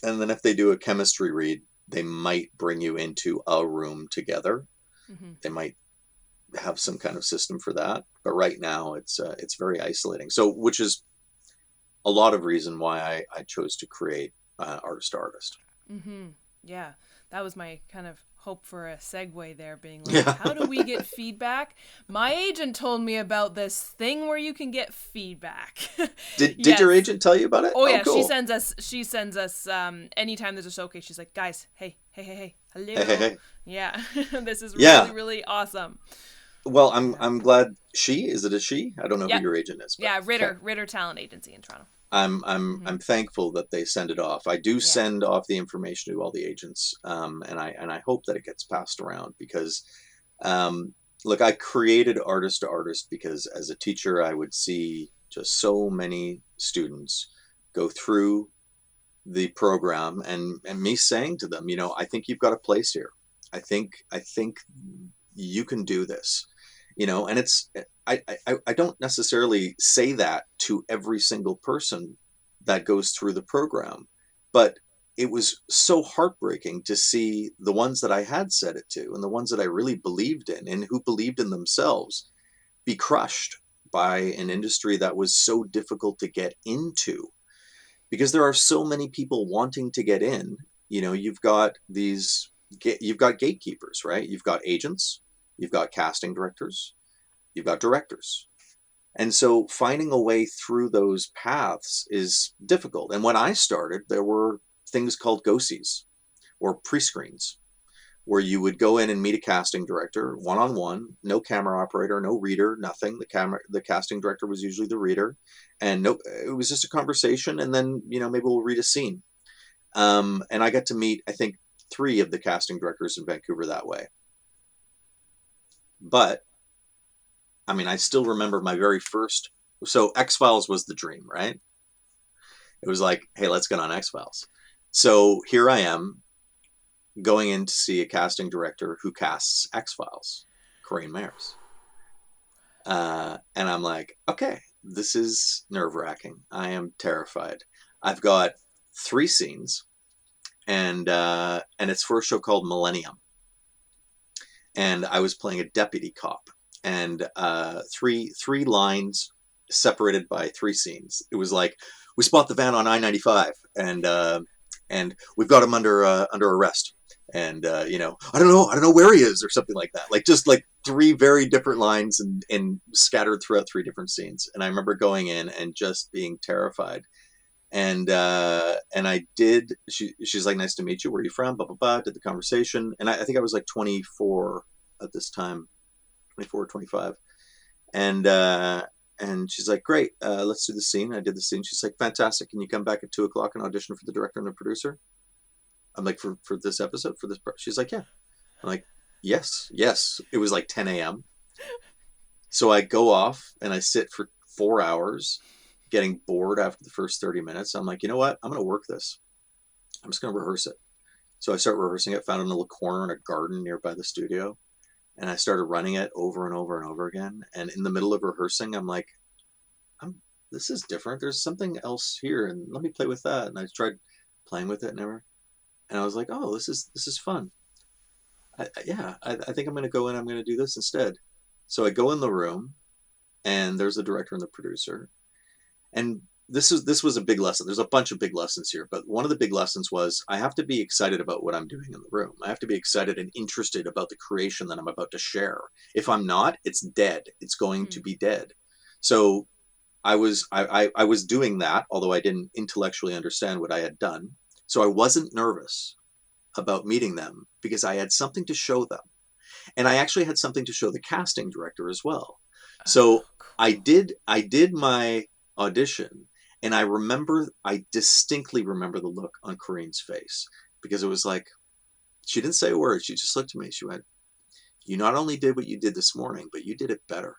And then if they do a chemistry read, they might bring you into a room together. Hmm. They might have some kind of system for that, but right now it's very isolating. So, which is a lot of reason why I chose to create artist to artist. Hmm. Yeah, that was my kind of hope for a segue there, being like, Yeah. how do we get feedback? My agent told me about this thing where you can get feedback. Did your Yes. agent tell you about it? Oh Oh, yeah, cool. she sends us anytime there's a showcase, she's like, guys, hey, hey, hey, hey, Hey, hey, hello. hey. Yeah. This is really, Yeah. really awesome. Well, I'm Yeah. I'm glad she is it a she? I don't know who Yeah. your agent is, but Yeah, okay. Ritter Talent Agency in Toronto. I'm Hmm. thankful that they send it off. I do Yeah. send off the information to all the agents, and I hope that it gets passed around, because, um, look, I created artist to artist because as a teacher, I would see just so many students go through the program, and me saying to them, I think you've got a place here. I think you can do this. And I don't necessarily say that to every single person that goes through the program, but it was so heartbreaking to see the ones that I had said it to, and the ones that I really believed in and who believed in themselves, be crushed by an industry that was so difficult to get into, because there are so many people wanting to get in. You've got you've got gatekeepers, right? You've got agents, you've got casting directors, you've got directors. And so finding a way through those paths is difficult. And when I started, there were things called go-sees, or pre-screens, where you would go in and meet a casting director one on one, no camera operator, no reader, nothing. The casting director was usually the reader, and no, it was just a conversation. And then maybe we'll read a scene. And I got to meet, I think, three of the casting directors in Vancouver that way. But I mean, I still remember my very first. So X Files was the dream, right? It was like, hey, let's get on X Files. So here I am, going in to see a casting director who casts X Files, Corinne Mayers. And I'm like, okay, this is nerve wracking. I am terrified. I've got three scenes, and it's for a show called Millennium. And I was playing a deputy cop, and three lines separated by three scenes. It was like, we spot the van on I-95, and we've got him under arrest. And I don't know where he is, or something like that. Like, just like three very different lines, and scattered throughout three different scenes. And I remember going in and just being terrified. And I did. She's like, nice to meet you. Where are you from? Blah blah blah. Did the conversation, and I think I was like 24 at this time, 24 or 25. And she's like, great, let's do the scene. I did the scene. She's like, fantastic. Can you come back at 2 o'clock and audition for the director and the producer? I'm like, for this episode, She's like, yeah. I'm like, yes, yes. It was like 10 a.m. So I go off and I sit for 4 hours, getting bored after the first 30 minutes. I'm like, you know what? I'm going to work this. I'm just going to rehearse it. So I start rehearsing it, found a little corner in a garden nearby the studio, and I started running it over and over and over again. And in the middle of rehearsing, I'm like, I'm this is different. There's something else here, and let me play with that. And I tried playing with it, never. And I was like, oh, this is fun. I think I'm going to go in. I'm going to do this instead. So I go in the room, and there's the director and the producer, and this was a big lesson. There's a bunch of big lessons here, but one of the big lessons was I have to be excited about what I'm doing in the room. I have to be excited and interested about the creation that I'm about to share. If I'm not, it's dead. It's going to Mm. be dead. So I was doing that, although I didn't intellectually understand what I had done. So I wasn't nervous about meeting them because I had something to show them. And I actually had something to show the casting director as well. Oh, So cool. I did my audition, and I distinctly remember the look on Corinne's face, because it was like, she didn't say a word. She just looked at me. She went, "You not only did what you did this morning, but you did it better."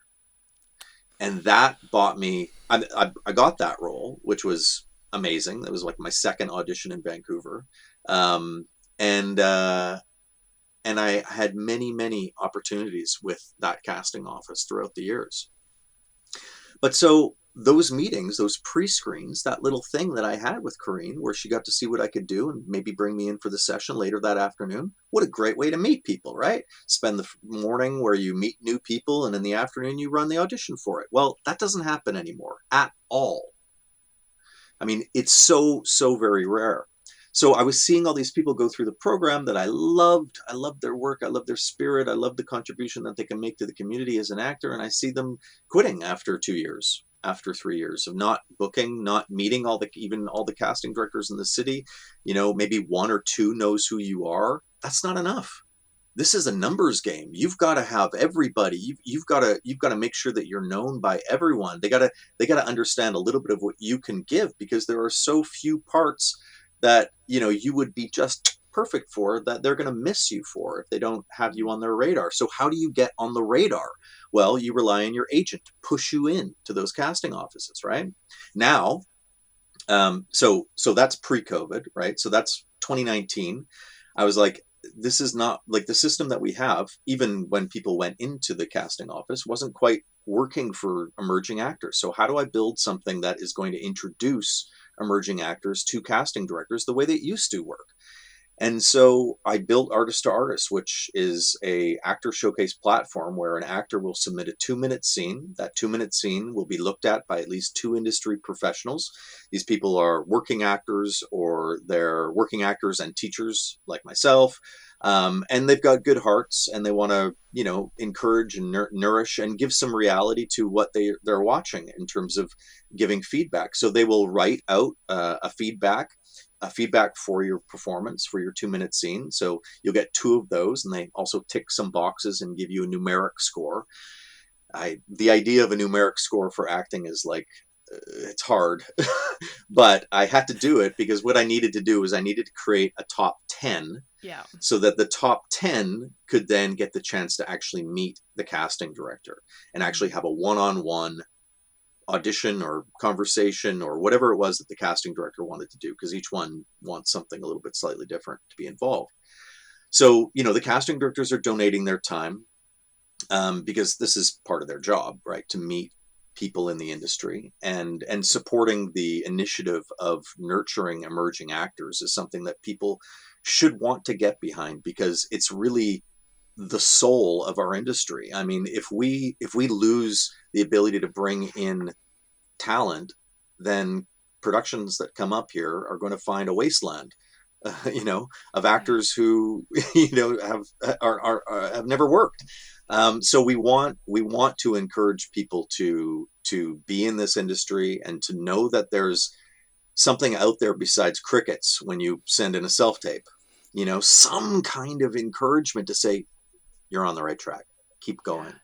And that bought me. I got that role, which was amazing. That was like my second audition in Vancouver, um, and and I had many opportunities with that casting office throughout the years. But so those meetings, those pre-screens, that little thing that I had with Corrine where she got to see what I could do and maybe bring me in for the session later that afternoon. What a great way to meet people, right? Spend the morning where you meet new people, and in the afternoon you run the audition for it. Well, that doesn't happen anymore at all. I mean, it's so very rare. So I was seeing all these people go through the program that I loved. I loved their work. I loved their spirit. I loved the contribution that they can make to the community as an actor. And I see them quitting after 2 years, after 3 years of not booking, not meeting even all the casting directors in the city. Maybe one or two knows who you are. That's not enough. This is a numbers game. You've got to have everybody. You've got to make sure that you're known by everyone. They got to understand a little bit of what you can give, because there are so few parts that you would be just perfect for, that they're going to miss you for if they don't have you Mm. on their radar. So how do you get on the radar? Well, you rely on your agent to push you in to those casting offices, right? Now, so that's pre-COVID, right? So that's 2019. I was like, this is not like the system that we have. Even when people went into the casting office, wasn't quite working for emerging actors. So how do I build something that is going to introduce emerging actors to casting directors the way that it used to work? And so I built Artist to Artist, which is a actor showcase platform where an actor will submit a 2-minute scene. That 2-minute scene will be looked at by at least two industry professionals. These people are working actors, or they're working actors and teachers like myself. And they've got good hearts, and they want to, encourage and nourish and give some reality to what they're watching in terms of giving feedback. So they will write out a feedback for your performance for your 2-minute scene. So you'll get two of those, and they also tick some boxes and give you a numeric score. The idea of a numeric score for acting is like, it's hard, but I had to do it because what I needed to do was I needed to create a top 10, Yeah. so that the top 10 could then get the chance to actually meet the casting director and Mm. actually have a one-on-one audition or conversation or whatever it was that the casting director wanted to do, because each one wants something a little bit slightly different to be involved. So the casting directors are donating their time, because this is part of their job, right, to meet people in the industry, and supporting the initiative of nurturing emerging actors is something that people should want to get behind, because it's really the soul of our industry. I mean, if we lose the ability to bring in talent, then productions that come up here are going to find a wasteland, of Yeah. actors who have never worked. So we want to encourage people to be in this industry, and to know that there's something out there besides crickets when you send in a self tape. Some kind of encouragement to say you're on the right track. Keep Yeah. going,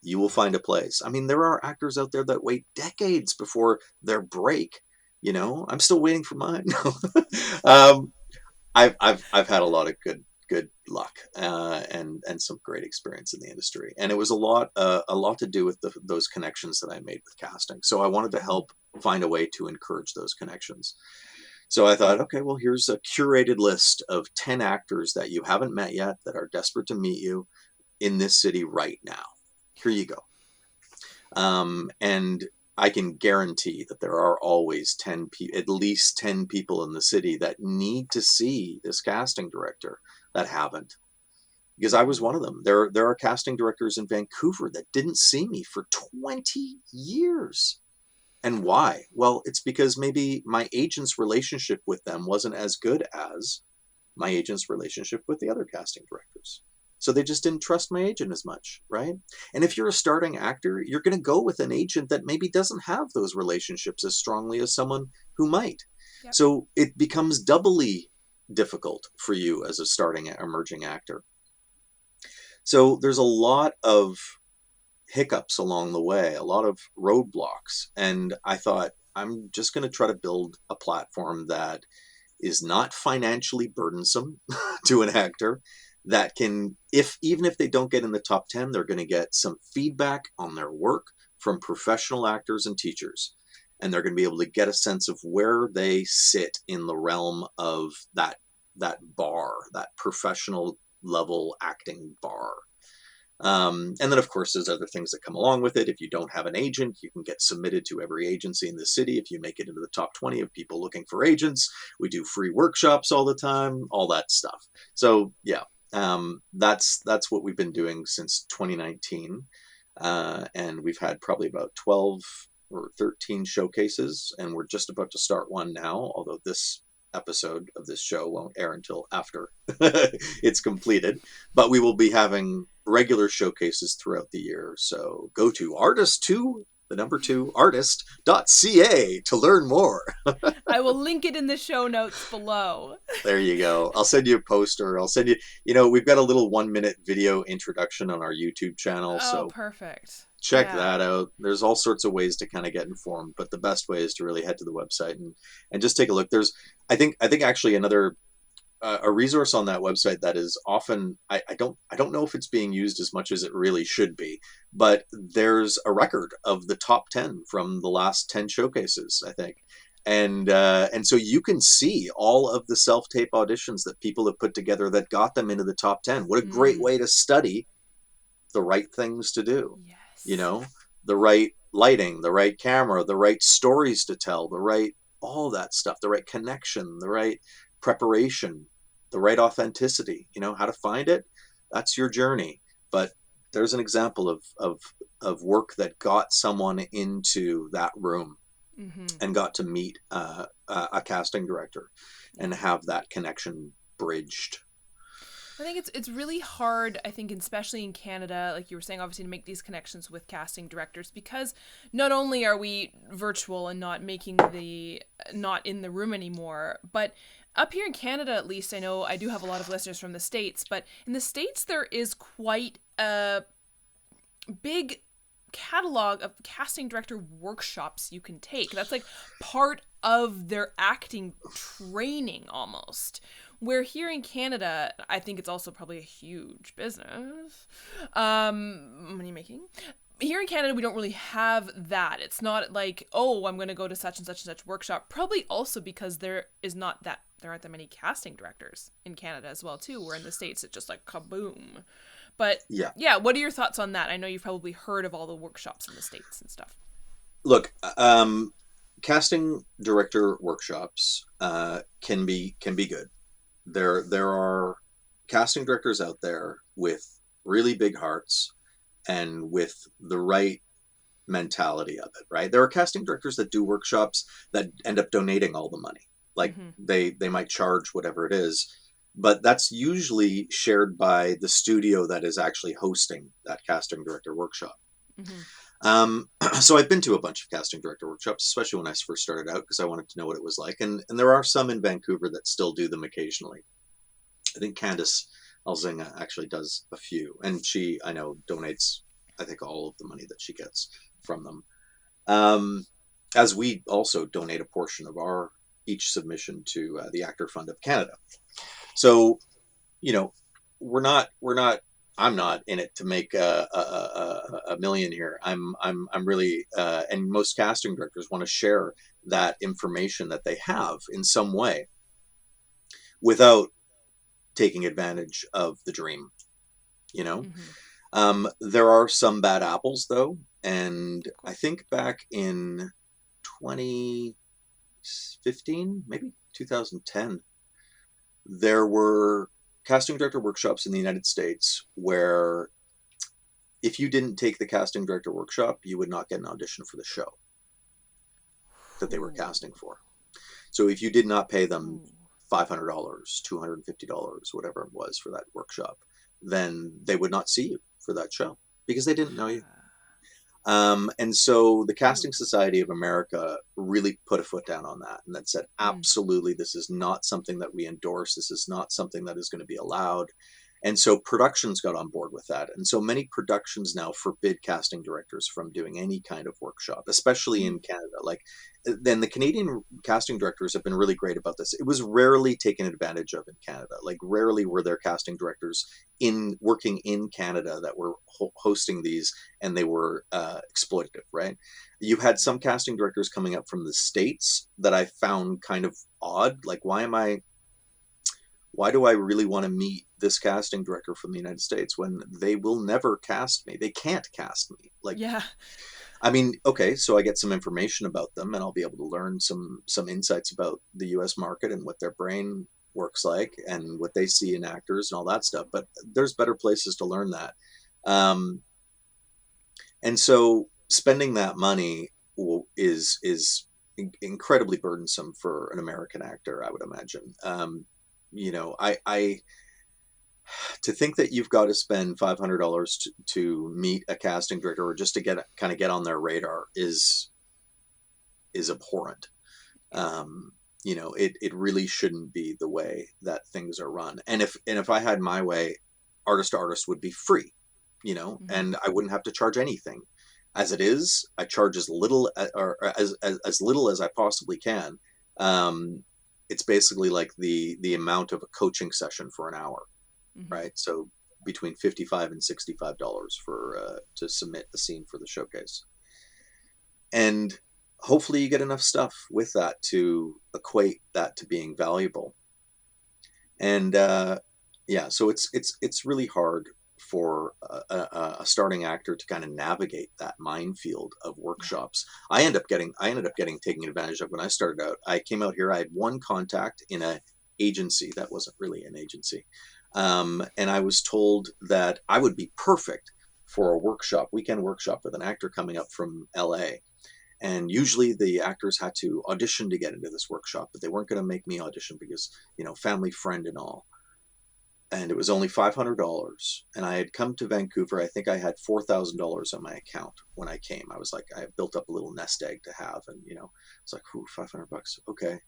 you will find a place. I mean, there are actors out there that wait decades before their break. I'm still waiting for mine. um, I've had a lot of good luck and some great experience in the industry. And it was a lot to do with those connections that I made with casting. So I wanted to help find a way to encourage those connections. So I thought, okay, well, here's a curated list of 10 actors that you haven't met yet that are desperate to meet you in this city right now. Here you go. And I can guarantee that there are always at least 10 people in the city that need to see this casting director that haven't. Because I was one of them. There are casting directors in Vancouver that didn't see me for 20 years. And why? Well, it's because maybe my agent's relationship with them wasn't as good as my agent's relationship with the other casting directors. So they just didn't trust my agent as much, right? And if you're a starting actor, you're going to go with an agent that maybe doesn't have those relationships as strongly as someone who might. Yep. So it becomes doubly difficult for you as a starting emerging actor. So there's a lot of hiccups along the way, a lot of roadblocks. And I thought, I'm just going to try to build a platform that is not financially burdensome to an actor, that can, if even if they don't get in the top 10, they're going to get some feedback on their work from professional actors and teachers. And they're going to be able to get a sense of where they sit in the realm of that bar, that professional level acting bar. And then, of course, there's other things that come along with it. If you don't have an agent, you can get submitted to every agency in the city. If you make it into the top 20 of people looking for agents, we do free workshops all the time, all that stuff. So, yeah, that's what we've been doing since 2019. And we've had probably about 12 or 13 showcases, and we're just about to start one now, although this episode of this show won't air until after it's completed, but we will be having regular showcases throughout the year. So go to artist2 to learn more. I will link it in the show notes below. There you go. I'll send you a poster. I'll send you, we've got a little 1 minute video introduction on our YouTube channel. Oh, So perfect. check that out. There's all sorts of ways to kind of get informed, but the best way is to really head to the website and just take a look. There's, I think actually another a resource on that website that is often, I don't know if it's being used as much as it really should be, but there's a record of the top 10 from the last 10 showcases, I think. And so you can see all of the self-tape auditions that people have put together that got them into the top 10. What a great way to study the right things to do. Yes. The right lighting, the right camera, the right stories to tell, the right, all that stuff, the right connection, the right preparation, the right authenticity, how to find it. That's your journey. But there's an example of work that got someone into that room and got to meet a casting director and have that connection bridged. I think it's really hard, I think, especially in Canada, like you were saying, obviously, to make these connections with casting directors, because not only are we virtual and not in the room anymore, but up here in Canada, at least, I know I do have a lot of listeners from the States, but in the States, there is quite a big catalog of casting director workshops you can take. That's like part of their acting training almost. Where here in Canada, I think it's also probably a huge business. Money making. Here in Canada, we don't really have that. It's not like, oh, I'm going to go to such and such and such workshop. Probably also because there aren't that many casting directors in Canada as well, too. Where in the States, it's just like kaboom. But yeah, what are your thoughts on that? I know you've probably heard of all the workshops in the States and stuff. Look, casting director workshops can be good. There are casting directors out there with really big hearts and with the right mentality of it, right? There are casting directors that do workshops that end up donating all the money. Like they might charge whatever it is, but that's usually shared by the studio that is actually hosting that casting director workshop. So I've been to a bunch of casting director workshops, especially when I first started out, because I wanted to know what it was like. And there are some in Vancouver that still do them occasionally. I think Candice Alzinga actually does a few, and she, I know, donates, I think, all of the money that she gets from them. As we also donate a portion of our each submission to the Actor Fund of Canada. So, you know, we're not I'm not in it to make a million here. I'm really and most casting directors want to share that information that they have in some way without taking advantage of the dream, you know. Mm-hmm. There are some bad apples though, and Of I course. think back in 2015, maybe 2010, there were casting director workshops in the United States where if you didn't take the casting director workshop, you would not get an audition for the show that they were Ooh. casting for. So if you did not pay them Ooh. $500, $250, whatever it was for that workshop, then they would not see you for that show because they didn't know you. Huh. And so the Ooh. Casting Society of America really put a foot down on that and that said, Mm. absolutely, this is not something that we endorse. This is not something that is going to be allowed. And so productions got on board with that. And so many productions now forbid casting directors from doing any kind of workshop, especially Mm. in Canada. Like, then the Canadian casting directors have been really great about this. It was rarely taken advantage of in Canada. Like, rarely were there casting directors in working in Canada that were hosting these and they were exploitative, right? You had some casting directors coming up from the States that I found kind of odd. Like, why do I really want to meet this casting director from the United States when they will never cast me? They can't cast me. Like, Yeah. I mean, okay, so I get some information about them and I'll be able to learn some insights about the US market and what their brain works like and what they see in actors and all that stuff. But there's better places to learn that. Um, and so spending that money is incredibly burdensome for an American actor, I would imagine. I to think that you've got to spend $500 to meet a casting director or just to get on their radar is abhorrent. Yeah. It really shouldn't be the way that things are run. And if I had my way, artist to artist would be free, Mm-hmm. and I wouldn't have to charge anything. As it is, I charge as little or as little as I possibly can. Um, it's basically like the amount of a coaching session for an hour, Mm-hmm. right? So between $55 and $65 for to submit a scene for the showcase, and hopefully you get enough stuff with that to equate that to being valuable. And yeah, so it's really hard for a starting actor to kind of navigate that minefield of Yeah. workshops. I ended up getting taken advantage of when I started out. I came out here. I had one contact in a agency that wasn't really an agency, and I was told that I would be perfect for a weekend workshop with an actor coming up from LA. And usually the actors had to audition to get into this workshop, but they weren't going to make me audition because, family friend and all. And it was only $500. And I had come to Vancouver. I think I had $4,000 on my account when I came. I was like, I built up a little nest egg to have. And, it's like, ooh, $500. Okay.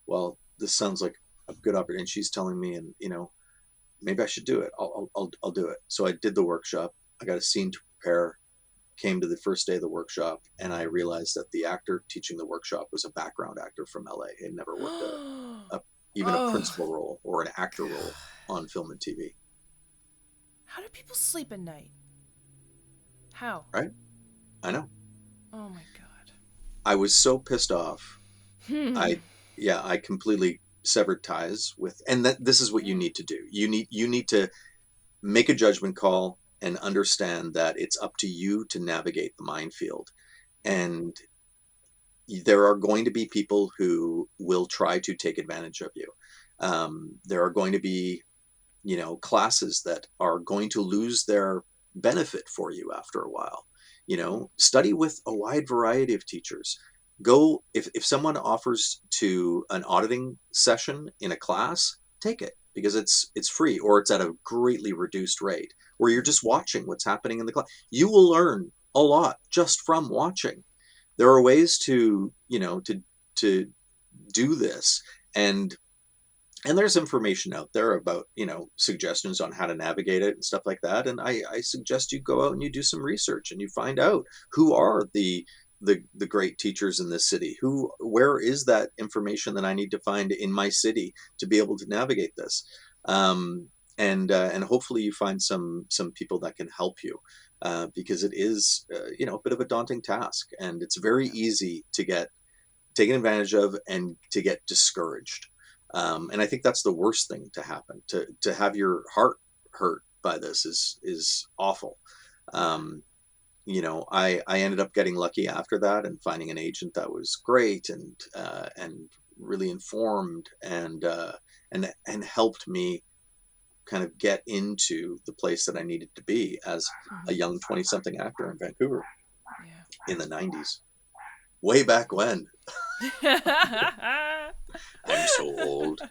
Well, this sounds like a good opportunity. And she's telling me, and, maybe I should do it. I'll do it. So I did the workshop. I got a scene to prepare, came to the first day of the workshop, and I realized that the actor teaching the workshop was a background actor from LA. He had never worked even a Oh. principal role or an actor role God. on film and TV. How do people sleep at night? How? Right? I know. Oh my god. I was so pissed off. Hmm. I Yeah, I completely severed ties with, and that this is what you Yeah. need to do. You need to make a judgment call and understand that it's up to you to navigate the minefield. Mm. And there are going to be people who will try to take advantage of you. There are going to be, classes that are going to lose their benefit for you after a while. Mm. Study with a wide variety of teachers. Go if someone offers to an auditing session in a class, take it because it's free or it's at a greatly reduced rate where you're Mm. just watching what's happening in the class. You will learn a lot just from watching. There are ways to to do this, and there's information out there about suggestions on how to navigate it and stuff like that, and I suggest you go out and you do some research and you find out who are the great teachers in this city, where is that information that I need to find in my city to be able to navigate this. and hopefully you find some people that can help you, because it is, a bit of a daunting task, and it's very Yeah. easy to get taken advantage of and to get discouraged. And I think that's the worst thing to happen. To have your heart hurt by this is awful. Yeah. Um, I ended up getting lucky after that and finding an agent that was great and really informed and helped me kind of get into the place that I needed to be as a Hmm. young 20 something actor in Vancouver Yeah. in the 90s, way back when. I'm so old.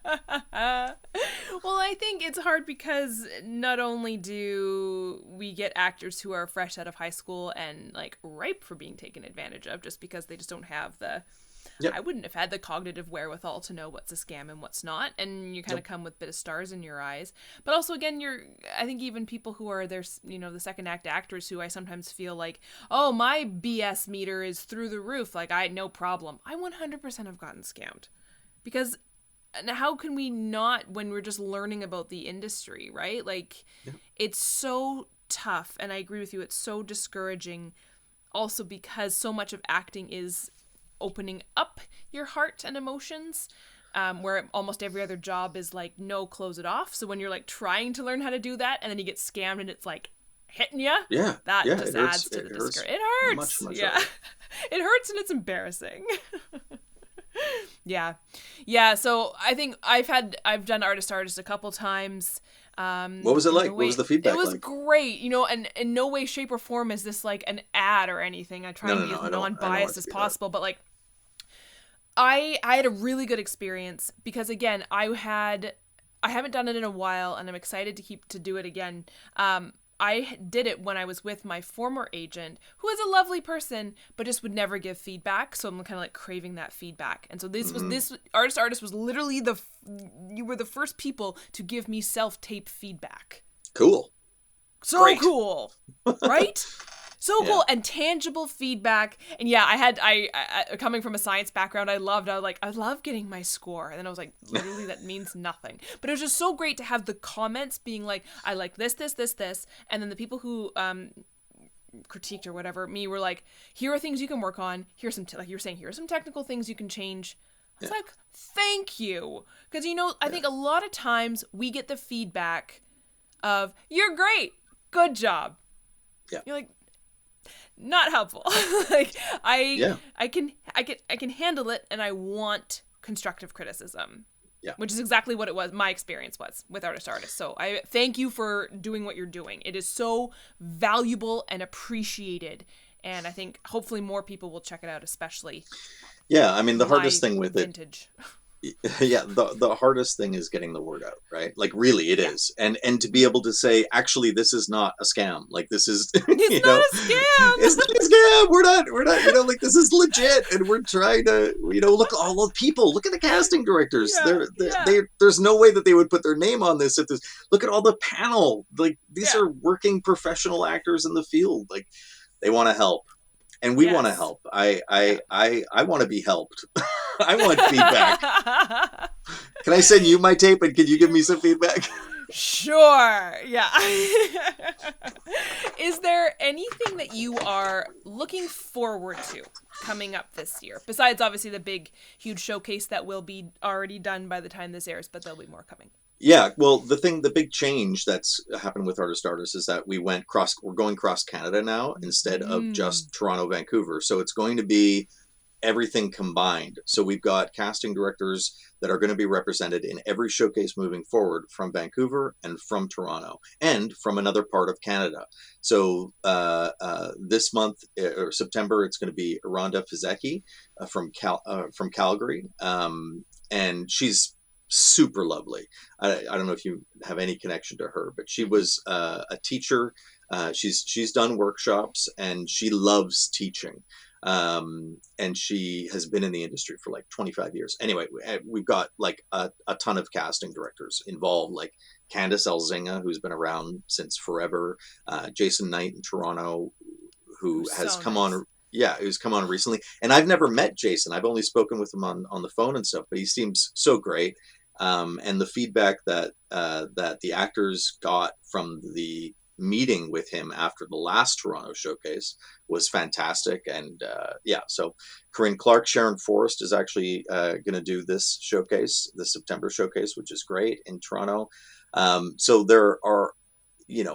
Well, I think it's hard because not only do we get actors who are fresh out of high school and like ripe for being taken advantage of just because they just don't have the Yep. I wouldn't have had the cognitive wherewithal to know what's a scam and what's not, and you kind of Yep. come with a bit of stars in your eyes. But also, again, I think even people who are the second act actors who I sometimes feel like, oh, my BS meter is through the roof, like I no problem. I 100% have gotten scammed because how can we not when we're just learning about the industry, right? Like, Yep. it's so tough, and I agree with you. It's so discouraging, also because so much of acting is opening up your heart and emotions, where almost every other job is like, no, close it off. So when you're like trying to learn how to do that and then you get scammed and it's like hitting you, Yeah. that Yeah. just It hurts. adds to It the hurts discouragement. It much, hurts. much Yeah. harder. It hurts and it's embarrassing. Yeah. Yeah. So I think I've done artist a couple times. What was it No like? What was way. the It feedback was like? great, and in no way, shape, or form is this like an ad or anything. I try No, and no, be no. as I don't want non-biased it to as be that. possible, but like I had a really good experience because again, I haven't done it in a while and I'm excited to do it again. I did it when I was with my former agent, who is a lovely person, but just would never give feedback. So I'm kind of like craving that feedback. And so Hmm. this artist was literally you were the first people to give me self tape feedback. Cool. So Great. cool, right? So Yeah. cool and tangible feedback. And yeah, I coming from a science background, I love getting my score. And then I was like, literally that means nothing. But it was just so great to have the comments being like, I like this, and then the people who critiqued or whatever me were like, here are things you can work on. Here's like you were saying, here are some technical things you can change. I was Yeah. like, thank you, because I Yeah. think a lot of times we get the feedback of you're great, good job. Yeah. You're like, not helpful. Like Yeah. I can handle it, and I want constructive criticism, Yeah. which is exactly what it was. My experience was with artist. So I thank you for doing what you're doing. It is so valuable and appreciated, and I think hopefully more people will check it out, especially Yeah. I mean, the hardest my thing with it, vintage. yeah, the hardest thing is getting the word out, right? Like really it Yeah, is. And to be able to say, actually, this is not a scam. Like this is, it's you know, not a it's scam. not a scam. We're not, like this is legit. And we're trying to, look at all the people, look at the casting directors. Yeah, yeah, There's no way that they would put their name on this if this, look at all the panel. Like these yeah. are working professional actors in the field. Like they want to help. And we want to Yes. help. I Yeah. I I want to be helped. I want feedback. Can I send you my tape and can you give me some feedback? Sure. Yeah. Is there anything that you are looking forward to coming up this year? Besides, obviously, the big, huge showcase that will be already done by the time this airs, but there'll be more coming. Yeah, well, the big change that's happened with Artist is that we're going cross Canada now instead of Mm. just Toronto, Vancouver. So it's going to be everything combined. So we've got casting directors that are going to be represented in every showcase moving forward from Vancouver and from Toronto and from another part of Canada. So this month or September, it's going to be Rhonda Fizeki from Calgary, and she's super lovely. I don't know if you have any connection to her, but she Mm-mm. was a teacher. She's done workshops and she loves teaching, and she has been in the industry for like 25 years. Anyway, we've got like a ton of casting directors involved, like Candice Elzinga, who's been around since forever, Jason Knight in Toronto, who Who's has so come nice. on. Yeah, who's come on recently, and I've never met Jason. I've only spoken with him on the phone and stuff, but he seems so great. And the feedback that the actors got from the meeting with him after the last Toronto showcase was fantastic. And yeah, so Corinne Clark, Sharon Forrest is actually going to do this showcase, the September showcase, which is great in Toronto. So there are,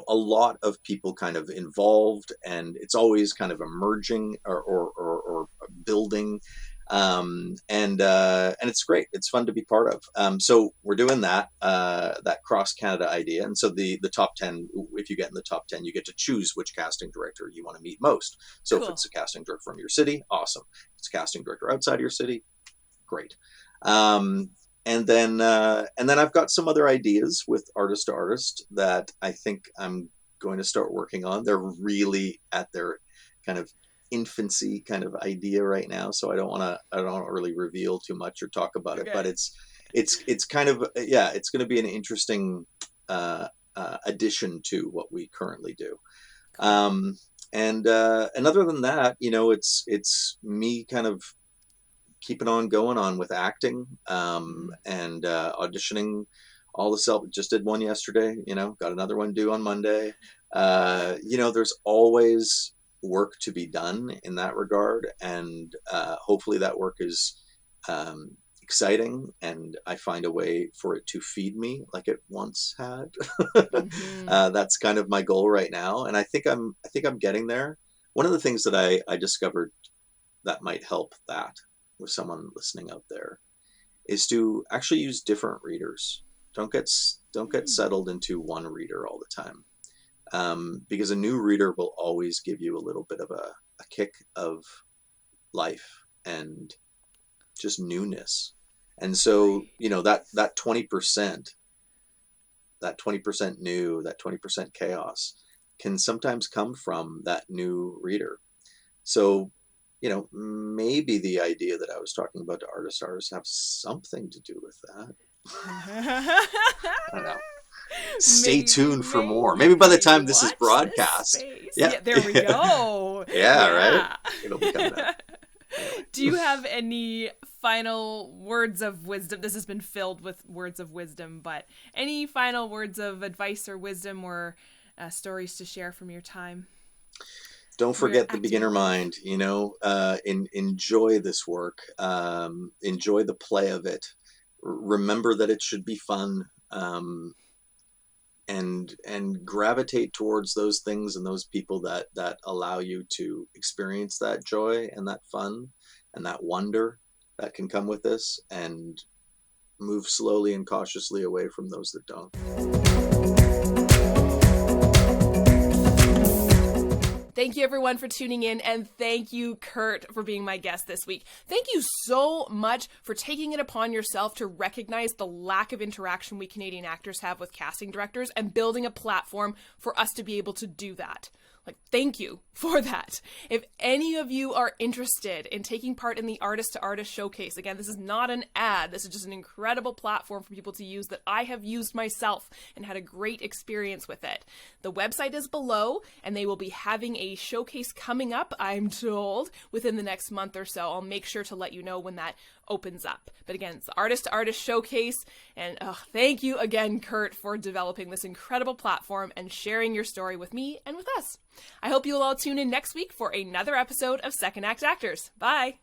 a lot of people kind of involved, and it's always kind of emerging or building. And it's great. It's fun to be part of. So we're doing that cross Canada idea. And so the top 10, if you get in the top 10, you get to choose which casting director you want to meet most. So Cool. if it's a casting director from your city, awesome. If it's a casting director outside your city, great. And then I've got some other ideas with artist to artist that I think I'm going to start working on. They're really at their kind of infancy kind of idea right now, so I don't want to really reveal too much or talk about it. But it's kind of, yeah, it's going to be an interesting addition to what we currently do. And other than that, it's me kind of keeping on going on with acting, and auditioning all the self. Just did one yesterday. Got another one due on Monday. There's always work to be done in that regard, and hopefully that work is exciting, and I find a way for it to feed me like it once had. That's kind of my goal right now, and I think I'm getting there. One of the things that I discovered that might help that with someone listening out there is to actually use different readers. Don't get settled into one reader all the time, because a new reader will always give you a little bit of a kick of life and just newness. And so that 20%, that 20% new, that 20% chaos can sometimes come from that new reader. So maybe the idea that I was talking about to artists have something to do with that. I don't know. Stay tuned for more. Maybe by the time this is broadcast. Yeah. There we go. Yeah, right? It'll be coming out. Anyway. Do you have any final words of wisdom? This has been filled with words of wisdom, but any final words of advice or wisdom or stories to share from your time? Don't forget the beginner mind. Enjoy this work. Enjoy the play of it. Remember that it should be fun. And gravitate towards those things and those people that allow you to experience that joy and that fun and that wonder that can come with this, and move slowly and cautiously away from those that don't. Thank you, everyone, for tuning in, and thank you, Kurt, for being my guest this week. Thank you so much for taking it upon yourself to recognize the lack of interaction we Canadian actors have with casting directors and building a platform for us to be able to do that. Thank you for that. If any of you are interested in taking part in the Artist to Artist Showcase, again, this is not an ad. This is just an incredible platform for people to use that I have used myself and had a great experience with it. The website is below, and they will be having a showcase coming up, I'm told, within the next month or so. I'll make sure to let you know when that opens up. But again, it's the Artist to Artist Showcase, and thank you again, Kurt, for developing this incredible platform and sharing your story with me and with us. I hope you'll all tune in next week for another episode of Second Act Actors. Bye!